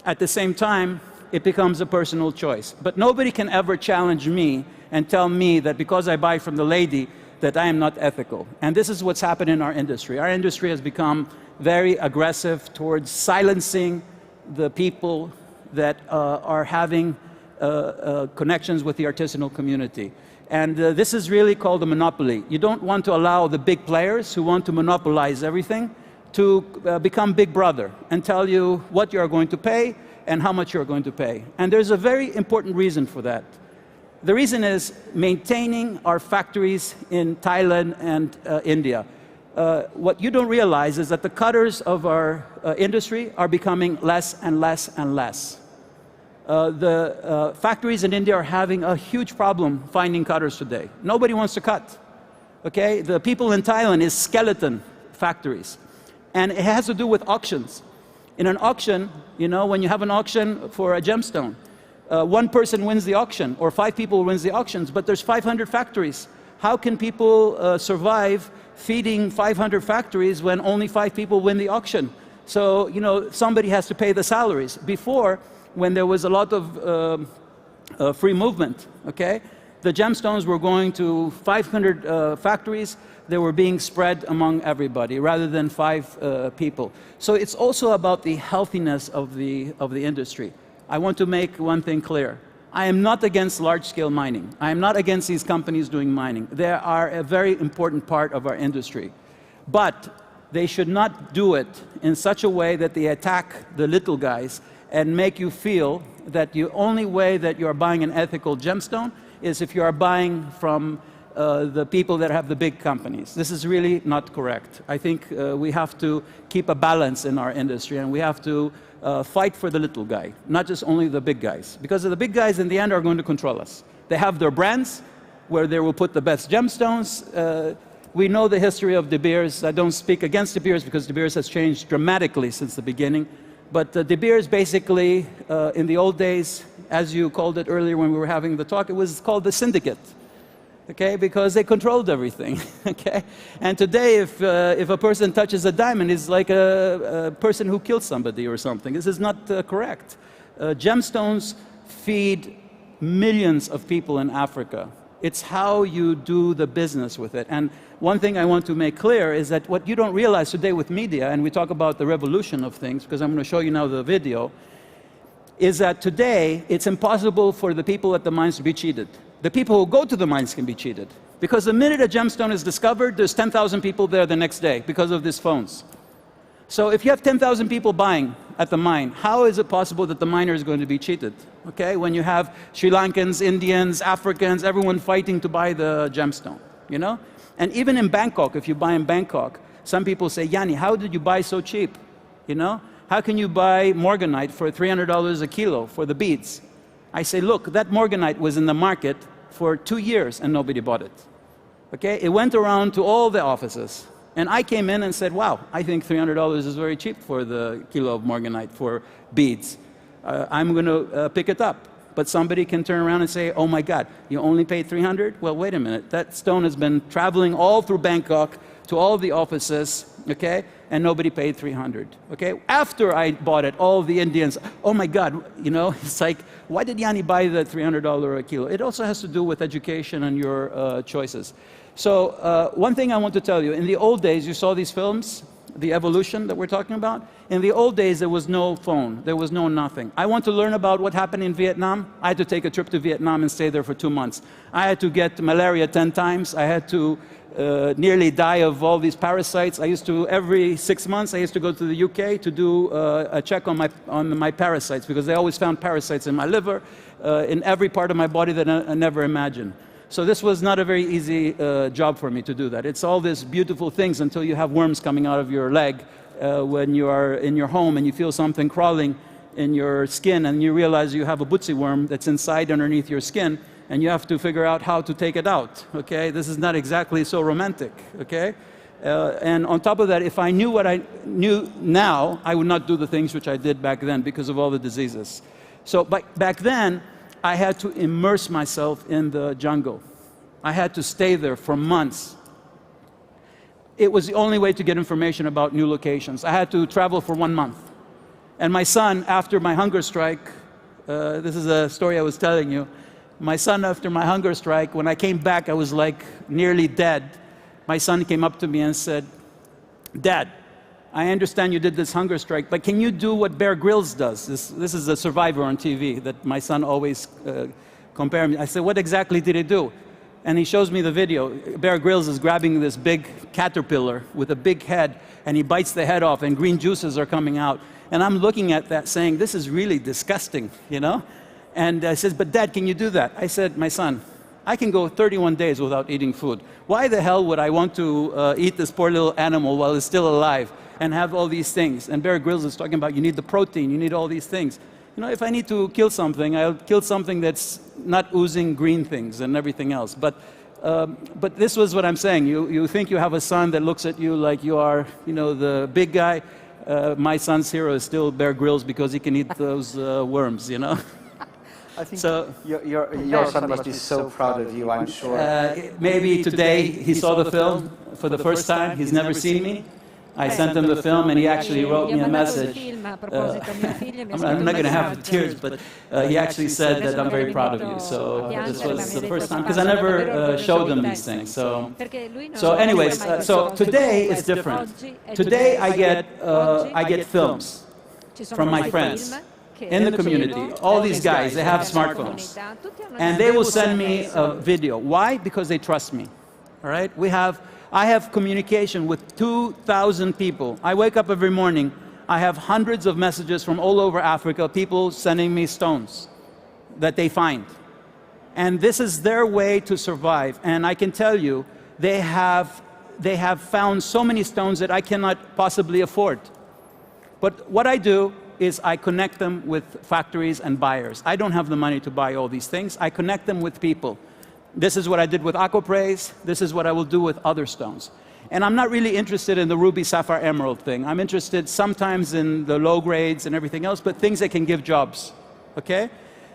at the same time, it becomes a personal choice. But nobody can ever challenge me and tell me that because I buy from the lady, that I am not ethical. And this is what's happened in our industry. Our industry has become very aggressive towards silencing the people that are having connections with the artisanal community. And this is really called a monopoly. You don't want to allow the big players who want to monopolize everything to become big brother and tell you what you are going to pay and how much you're going to pay. And there's a very important reason for that. The reason is maintaining our factories in Thailand and India. What you don't realize is that the cutters of our industry are becoming less and less and less. The factories in India are having a huge problem finding cutters today. Nobody wants to cut, okay? The people in Thailand is skeleton factories. And it has to do with auctions. In an auction, you know, when you have an auction for a gemstone, one person wins the auction, or 5 people wins the auctions, but there's 500 factories. How can people survive feeding 500 factories when only 5 people win the auction? So, you know, somebody has to pay the salaries. Before, when there was a lot of free movement, okay, the gemstones were going to 500 factories. They were being spread among everybody rather than 5 people. So it's also about the healthiness of the industry. I want to make one thing clear. I am not against large-scale mining. I am not against these companies doing mining. They are a very important part of our industry. But they should not do it in such a way that they attack the little guys and make you feel that the only way that you're buying an ethical gemstone is if you are buying from the people that have the big companies. This is really not correct. I think we have to keep a balance in our industry, and we have to fight for the little guy, not just only the big guys. Because the big guys in the end are going to control us. They have their brands where they will put the best gemstones. We know the history of De Beers. I don't speak against De Beers because De Beers has changed dramatically since the beginning. But De Beers basically, in the old days, as you called it earlier when we were having the talk, it was called the syndicate. okay? Because they controlled everything, okay? And today, if a person touches a diamond, it's like a person who killed somebody or something. This is not correct. Gemstones feed millions of people in Africa. It's how you do the business with it. And one thing I want to make clear is that what you don't realize today with media, and we talk about the revolution of things, because I'm going to show you now the video, is that today it's impossible for the people at the mines to be cheated. The people who go to the mines can be cheated. Because the minute a gemstone is discovered, there's 10,000 people there the next day because of these phones. So if you have 10,000 people buying at the mine, how is it possible that the miner is going to be cheated? Okay, when you have Sri Lankans, Indians, Africans, everyone fighting to buy the gemstone, you know? And even in Bangkok, if you buy in Bangkok, some people say, Yianni, how did you buy so cheap? You know? How can you buy morganite for $300 a kilo for the beads? I say, look, that morganite was in the market for 2 years and nobody bought it. Okay, it went around to all the offices. And I came in and said, wow, I think $300 is very cheap for the kilo of morganite for beads. I'm going to pick it up. But somebody can turn around and say, oh my God, you only paid $300? Well, wait a minute. That stone has been traveling all through Bangkok to all the offices, okay? And nobody paid $300, okay? After I bought it, all the Indians, oh my God, you know, it's like, why did Yianni buy the $300 a kilo? It also has to do with education and your choices. So one thing I want to tell you, in the old days, you saw these films, the evolution that we're talking about. In the old days, there was no phone, there was no nothing. I want to learn about what happened in Vietnam. I had to take a trip to Vietnam and stay there for 2 months. I had to get malaria 10 times. I had to nearly die of all these parasites. I used to, every 6 months, I used to go to the UK to do a check on my parasites, because they always found parasites in my liver, in every part of my body that I never imagined. So this was not a very easy job for me to do that. It's all these beautiful things until you have worms coming out of your leg when you are in your home and you feel something crawling in your skin and you realize you have a bootsy worm that's inside underneath your skin and you have to figure out how to take it out, okay? This is not exactly so romantic, okay? And on top of that, if I knew what I knew now, I would not do the things which I did back then because of all the diseases. So back then, I had to immerse myself in the jungle. I had to stay there for months. It was the only way to get information about new locations. I had to travel for 1 month. And my son, after my hunger strike, this is a story I was telling you, my son, after my hunger strike, when I came back, I was like nearly dead. My son came up to me and said, Dad, I understand you did this hunger strike, but can you do what Bear Grylls does? This is a survivor on TV that my son always compared me. I said, what exactly did he do? And he shows me the video. Bear Grylls is grabbing this big caterpillar with a big head, and he bites the head off, and green juices are coming out. And I'm looking at that saying, this is really disgusting, you know? And I says, but Dad, can you do that? I said, my son, I can go 31 days without eating food. Why the hell would I want to eat this poor little animal while it's still alive and have all these things? And Bear Grylls is talking about you need the protein, you need all these things. You know, if I need to kill something, I'll kill something that's not oozing green things and everything else. But this was what I'm saying. You think you have a son that looks at you like you are, you know, the big guy. My son's hero is still Bear Grylls because he can eat those worms, you know. I think so, your son must be so proud of you, I'm sure. Maybe today he saw the film for the first time. He's never seen me. I sent him the film and he actually wrote me a message. I'm not going to have tears, but he actually said that I'm very proud of you. So this was the first time, because I never showed him these things. So anyways, so today is different. Today I get films from my friends in the community. All these guys, they have smartphones. And they will send me a video. Why? Because they trust me. All right? I have communication with 2,000 people. I wake up every morning. I have hundreds of messages from all over Africa, people sending me stones that they find. And this is their way to survive. And I can tell you, they have found so many stones that I cannot possibly afford. But what I do is I connect them with factories and buyers. I don't have the money to buy all these things. I connect them with people. This is what I did with aquapraise. This is what I will do with other stones. And I'm not really interested in the ruby, sapphire, emerald thing. I'm interested sometimes in the low grades and everything else, but things that can give jobs, okay?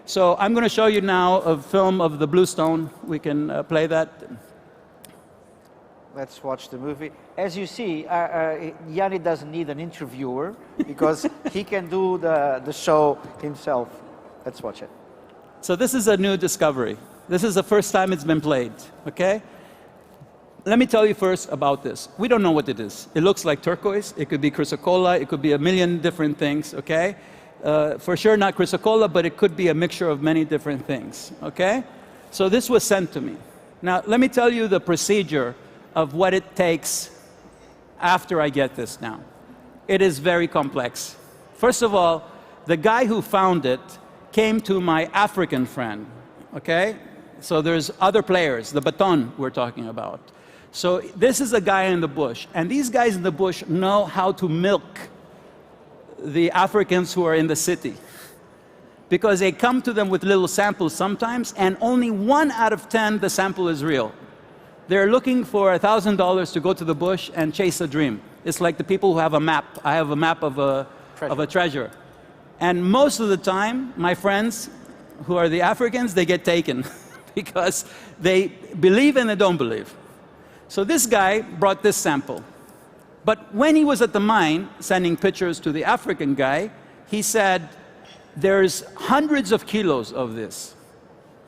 So I'm going to show you now a film of the blue stone. We can play that. Let's watch the movie. As you see, Yianni doesn't need an interviewer because he can do the show himself. Let's watch it. So this is a new discovery. This is the first time it's been played, okay? Let me tell you first about this. We don't know what it is. It looks like turquoise. It could be chrysocolla. It could be a million different things, okay? For sure not chrysocolla, but it could be a mixture of many different things, okay? So this was sent to me. Now, let me tell you the procedure of what it takes after I get this now. It is very complex. First of all, the guy who found it came to my African friend, okay? So there's other players, the baton we're talking about. So this is a guy in the bush, and these guys in the bush know how to milk the Africans who are in the city, because they come to them with little samples sometimes, and only 1 out of 10 the sample is real. They're looking for $1,000 to go to the bush and chase a dream. It's like the people who have a map. I have a map of a treasure. And most of the time, my friends who are the Africans, they get taken because they believe and they don't believe. So this guy brought this sample. But when he was at the mine sending pictures to the African guy, he said, there's hundreds of kilos of this.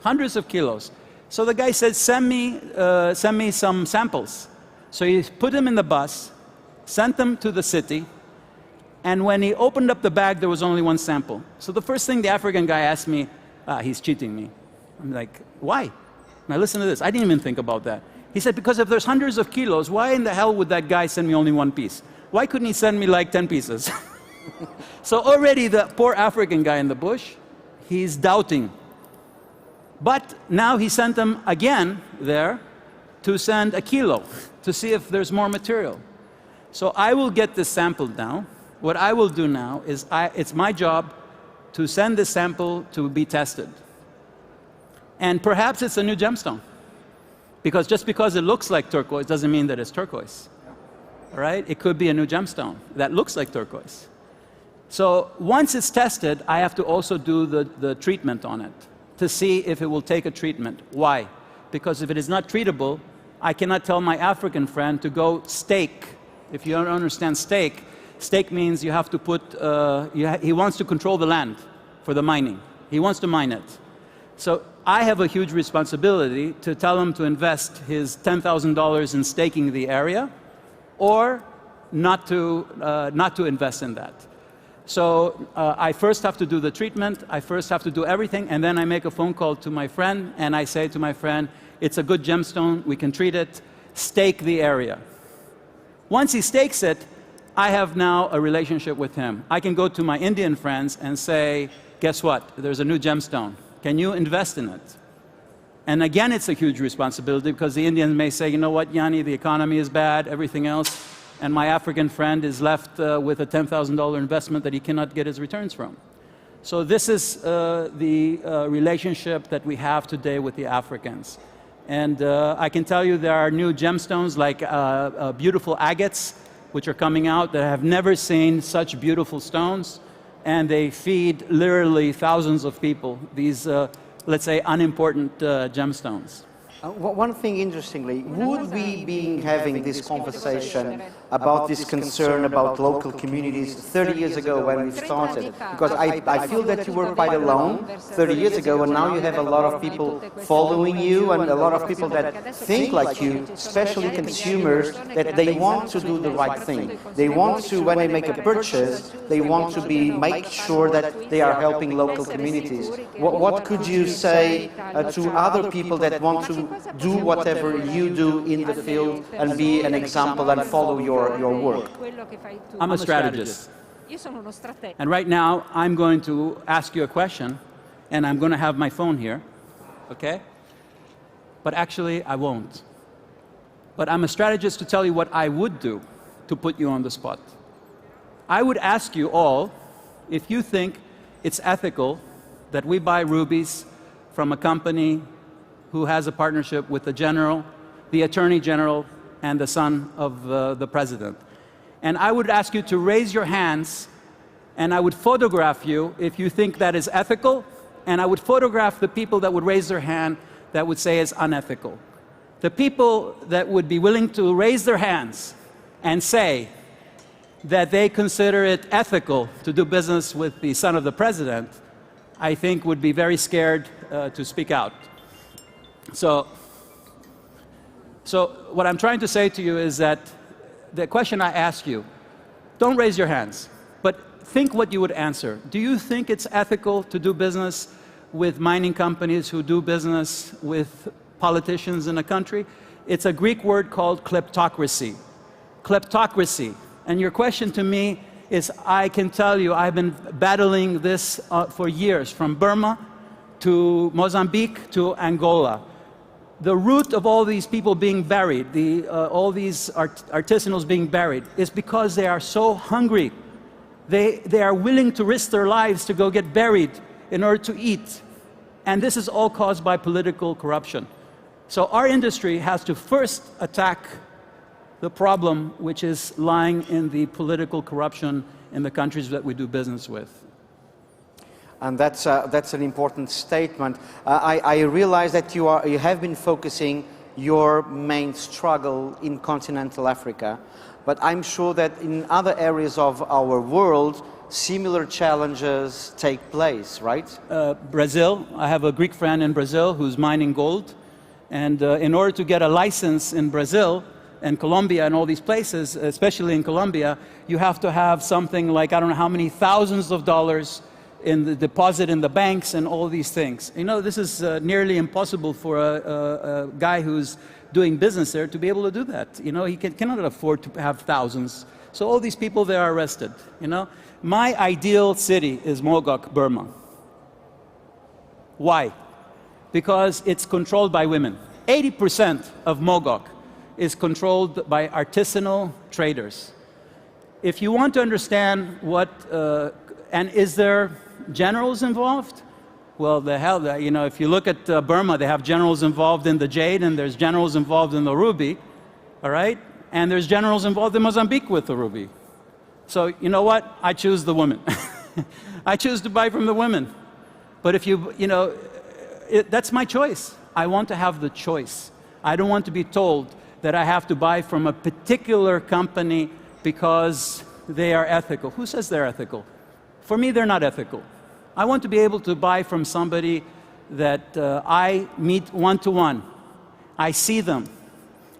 Hundreds of kilos. So the guy said, send me some samples. So he put them in the bus, sent them to the city, and when he opened up the bag, there was only 1 sample. So the first thing the African guy asked me, he's cheating me. I'm like, why? Now listen to this, I didn't even think about that. He said, because if there's hundreds of kilos, why in the hell would that guy send me only 1 piece? Why couldn't he send me like 10 pieces? So already the poor African guy in the bush, he's doubting. But now he sent them again there to send a kilo to see if there's more material. So I will get this sample now. What I will do now is it's my job to send this sample to be tested. And perhaps it's a new gemstone. Because just because it looks like turquoise doesn't mean that it's turquoise. All right? It could be a new gemstone that looks like turquoise. So once it's tested, I have to also do the treatment on it to see if it will take a treatment. Why? Because if it is not treatable, I cannot tell my African friend to go stake. If you don't understand stake, stake means you have to put, he wants to control the land for the mining. He wants to mine it. So I have a huge responsibility to tell him to invest his $10,000 in staking the area, or not to invest in that. So I first have to do the treatment, I first have to do everything, and then I make a phone call to my friend, and I say to my friend, it's a good gemstone, we can treat it, stake the area. Once he stakes it, I have now a relationship with him. I can go to my Indian friends and say, guess what, there's a new gemstone. Can you invest in it? And again, it's a huge responsibility because the Indians may say, you know what, Yianni, the economy is bad, everything else, and my African friend is left with a $10,000 investment that he cannot get his returns from. So this is the relationship that we have today with the Africans. And I can tell you there are new gemstones like beautiful agates, which are coming out that have never seen such beautiful stones. And they feed literally thousands of people, these, let's say, unimportant gemstones. One thing, interestingly, would we be having this conversation about this concern about local communities 30 years ago when we started? Because I feel that you were quite alone 30 years ago, and now you have a lot of people following you and a lot of people that think like you, especially consumers, that they want to do the right thing. They want to, when they make a purchase, they want to make sure that they are helping local communities. What could you say to other people that want to do whatever you do in the field and be an example and follow your work? I'm a strategist. And right now, I'm going to ask you a question, and I'm going to have my phone here, okay? But actually, I won't. But I'm a strategist to tell you what I would do to put you on the spot. I would ask you all if you think it's ethical that we buy rubies from a company who has a partnership with the general, the attorney general, and the son of the president. And I would ask you to raise your hands, and I would photograph you if you think that is ethical and I would photograph the people that would raise their hand that would say it's unethical. The people that would be willing to raise their hands and say that they consider it ethical to do business with the son of the president, I think would be very scared to speak out. So what I'm trying to say to you is that the question I ask you, don't raise your hands, but think what you would answer. Do you think it's ethical to do business with mining companies who do business with politicians in a country? It's a Greek word called kleptocracy. Kleptocracy. And your question to me is, I can tell you, I've been battling this for years, from Burma to Mozambique to Angola. The root of all these people being buried, all these artisanals being buried, is because they are so hungry. They are willing to risk their lives to go get buried in order to eat. And this is all caused by political corruption. So our industry has to first attack the problem which is lying in the political corruption in the countries that we do business with. And that's an important statement. I realize that you have been focusing your main struggle in continental Africa, but I'm sure that in other areas of our world, similar challenges take place, right? Brazil, I have a Greek friend in Brazil who's mining gold, and in order to get a license in Brazil and Colombia and all these places, especially in Colombia, you have to have something like, I don't know how many thousands of dollars in the deposit in the banks and all these things. You know, this is nearly impossible for a guy who's doing business there to be able to do that. You know, he cannot afford to have thousands. So all these people, they are arrested, you know. My ideal city is Mogok, Burma. Why? Because it's controlled by women. 80% of Mogok is controlled by artisanal traders. If you want to understand what, and is there generals involved? Well, the hell, you know, if you look at Burma, they have generals involved in the jade, and there's generals involved in the ruby, all right? And there's generals involved in Mozambique with the ruby. So, you know what? I choose the women. I choose to buy from the women. But if you know, that's my choice. I want to have the choice. I don't want to be told that I have to buy from a particular company because they are ethical. Who says they're ethical? For me, they're not ethical. I want to be able to buy from somebody that I meet one-to-one. I see them.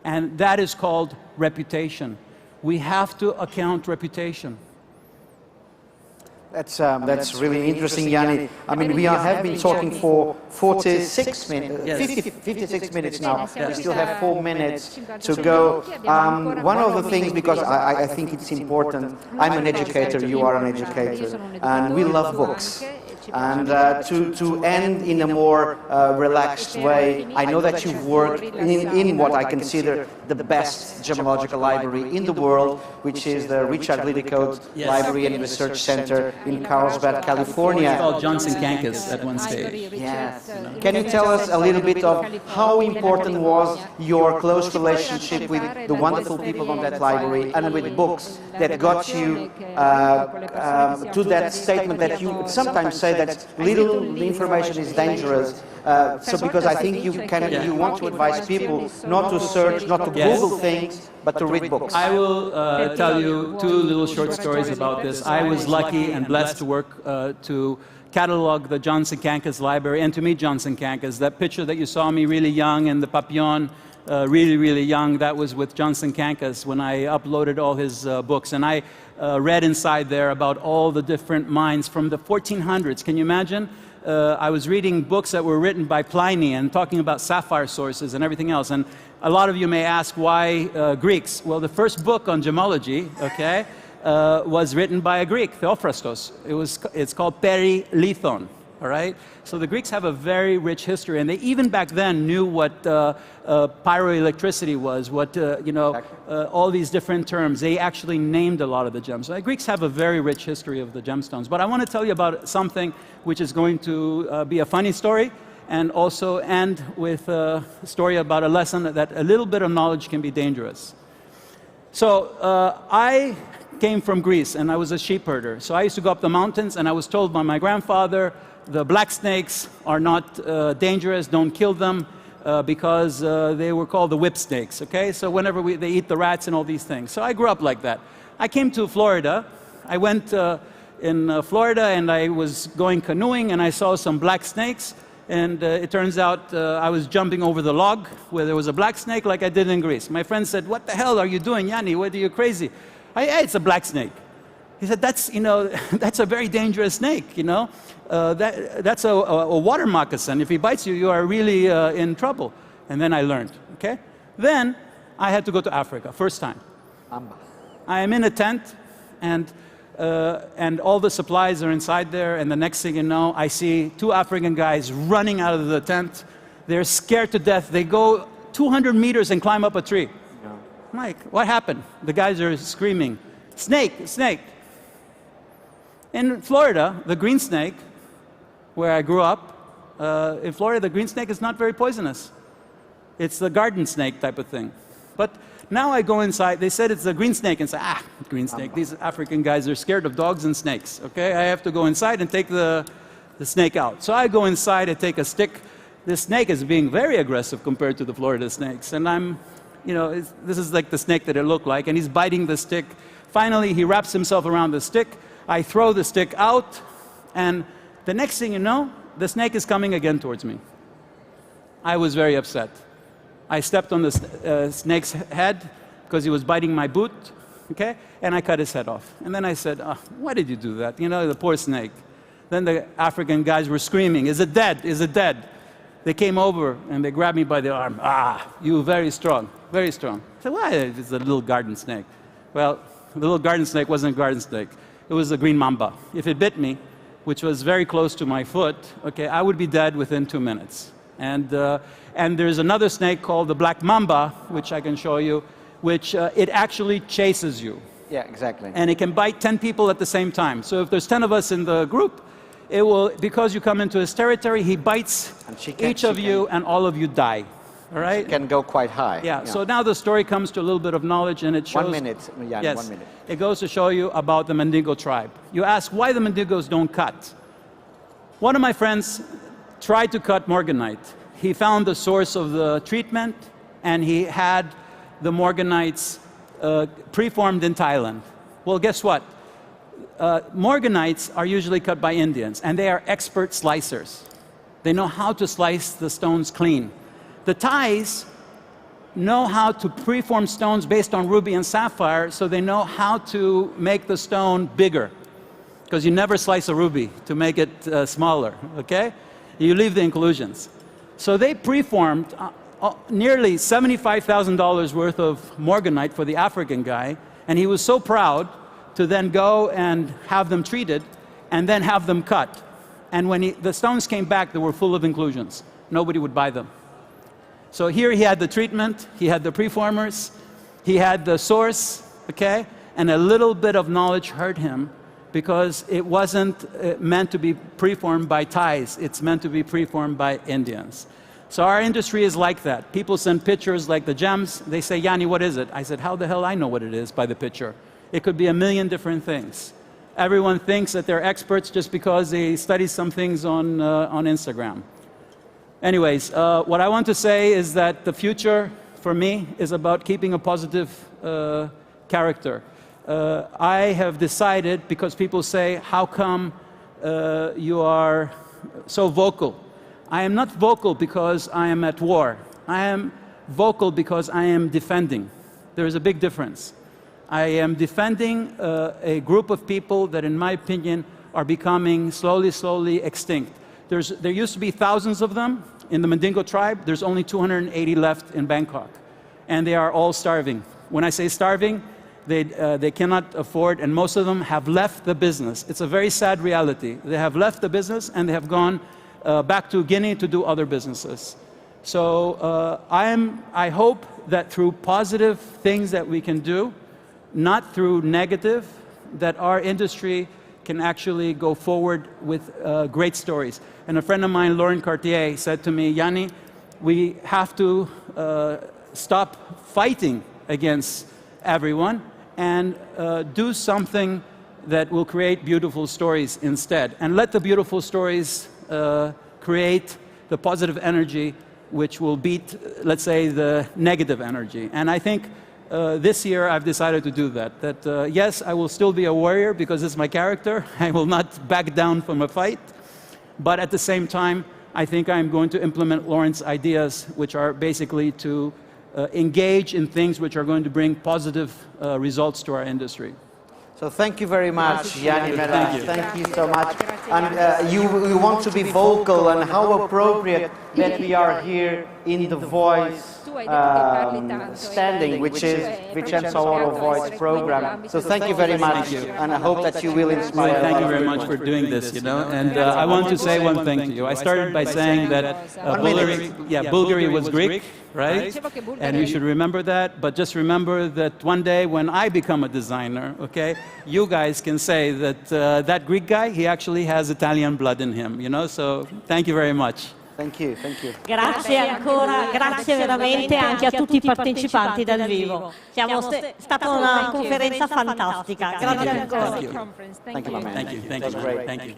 And that is called reputation. We have to account reputation. That's really interesting, Yianni. I mean, we have been talking for 46 minutes, 56 minutes now. We still have 4 minutes to go. One of the things, because I think it's important, I'm an educator, you are an educator, and we love books. And to end in a more relaxed way, I know that you've worked in what I consider the best gemological library in the world, which is the Richard Liddicoat Library and Research Center in Carlsbad, California. It's called Johnson Kankis at one stage. Yes. Can you tell us a little bit of how important was your close relationship with the wonderful people on that library and with books that got you to that statement that you sometimes say that little information is dangerous. So because I think you want to advise people not to search, not to Google things, but to read books. I will tell you 2 little short stories about this. I was lucky and blessed to work to catalog the Johnson Kankis library and to meet Johnson Kankis. That picture that you saw me really young and the papillon really, really young, that was with Johnson Kankis when I uploaded all his books. And I read inside there about all the different mines from the 1400s. Can you imagine? I was reading books that were written by Pliny and talking about sapphire sources and everything else. And a lot of you may ask, why Greeks? Well, the first book on gemology, okay, was written by a Greek, Theophrastos. It's called Perilithon. All right? So the Greeks have a very rich history, and they even back then knew what pyroelectricity was, what, all these different terms. They actually named a lot of the gems. So the Greeks have a very rich history of the gemstones. But I want to tell you about something which is going to be a funny story, and also end with a story about a lesson that a little bit of knowledge can be dangerous. So I came from Greece, and I was a sheep herder. So I used to go up the mountains, and I was told by my grandfather the black snakes are not dangerous, don't kill them, because they were called the whip snakes, okay? So whenever they eat the rats and all these things. So I grew up like that. I came to Florida. I went in Florida and I was going canoeing and I saw some black snakes. And it turns out I was jumping over the log where there was a black snake like I did in Greece. My friend said, "What the hell are you doing, Yianni? What are you crazy?" Hey, it's a black snake. He said, "That's, you know, that's a very dangerous snake, you know. That's a water moccasin. If he bites you, you are really in trouble." And then I learned, okay? Then I had to go to Africa, first time. Mamba. I am in a tent, and all the supplies are inside there, and the next thing you know, I see two African guys running out of the tent. They're scared to death. They go 200 meters and climb up a tree. Yeah. I'm like, what happened? The guys are screaming, "Snake, snake." In Florida, the green snake, where I grew up, in Florida, the green snake is not very poisonous. It's the garden snake type of thing. But now I go inside, they said it's the green snake, and say, green snake. These African guys are scared of dogs and snakes, okay? I have to go inside and take the snake out. So I go inside and take a stick. This snake is being very aggressive compared to the Florida snakes. And I'm, you know, this is like the snake that it looked like, and he's biting the stick. Finally, he wraps himself around the stick. I throw the stick out, and the next thing you know, the snake is coming again towards me. I was very upset. I stepped on the snake's head because he was biting my boot, okay? And I cut his head off. And then I said, why did you do that? You know, the poor snake. Then the African guys were screaming, "Is it dead? Is it dead?" They came over and they grabbed me by the arm. "You very strong, very strong." I said, "Why? It's a little garden snake." Well, the little garden snake wasn't a garden snake. It was a green mamba. If it bit me, which was very close to my foot, okay, I would be dead within 2 minutes. And there's another snake called the black mamba, which I can show you, which it actually chases you. Yeah, exactly. And it can bite 10 people at the same time. So if there's 10 of us in the group, it will, because you come into his territory, he bites each of you and all of you die. All right? It can go quite high. Yeah, so now the story comes to a little bit of knowledge, and it shows... 1 minute, Yianni, yes, 1 minute. It goes to show you about the Mandingo tribe. You ask why the Mandingos don't cut. One of my friends tried to cut morganite. He found the source of the treatment, and he had the morganites preformed in Thailand. Well, guess what? Morganites are usually cut by Indians, and they are expert slicers. They know how to slice the stones clean. The Thais know how to preform stones based on ruby and sapphire, so they know how to make the stone bigger. Because you never slice a ruby to make it smaller, okay? You leave the inclusions. So they preformed nearly $75,000 worth of morganite for the African guy, and he was so proud to then go and have them treated and then have them cut. And when the stones came back, they were full of inclusions. Nobody would buy them. So here he had the treatment, he had the preformers, he had the source, okay? And a little bit of knowledge hurt him because it wasn't meant to be preformed by Thais, it's meant to be preformed by Indians. So our industry is like that. People send pictures like the gems, they say, "Yianni, what is it?" I said, "How the hell I know what it is by the picture?" It could be a million different things. Everyone thinks that they're experts just because they study some things on Instagram. Anyways, what I want to say is that the future for me is about keeping a positive character. I have decided, because people say, "How come you are so vocal?" I am not vocal because I am at war. I am vocal because I am defending. There is a big difference. I am defending a group of people that, in my opinion, are becoming slowly extinct. There used to be thousands of them in the Mandingo tribe. There's only 280 left in Bangkok. And they are all starving. When I say starving, they cannot afford, and most of them have left the business. It's a very sad reality. They have left the business and they have gone back to Guinea to do other businesses. So I hope that through positive things that we can do, not through negative, that our industry can actually go forward with great stories. And a friend of mine, Laurent Cartier, said to me, "Yianni, we have to stop fighting against everyone and do something that will create beautiful stories instead. And let the beautiful stories create the positive energy which will beat, let's say, the negative energy. And I think this year I've decided to do that. That yes, I will still be a warrior because it's my character. I will not back down from a fight. But at the same time, I think I'm going to implement Lauren's ideas, which are basically to engage in things which are going to bring positive results to our industry. So thank you very much, Yianni Melas. Thank you so much. And you want to be vocal, and how appropriate that we are here in the Voice standing, which is Vincenzo Oro Voice program. So thank you very much, and I hope that you will inspire. Well, thank you very much for doing this, you know. And I want to say one thing to you. I started by saying that Bulgari was Greek, right? And you should remember that. But just remember that one day when I become a designer, okay, you guys can say that that Greek guy, he actually has Italian blood in him, you know. So thank you very much. Thank you, thank you. Grazie ancora, grazie veramente anche a tutti i partecipanti dal vivo. È stata una conferenza fantastica. Grazie ancora. Thank you, my man. Thank you. That was great. Thank you.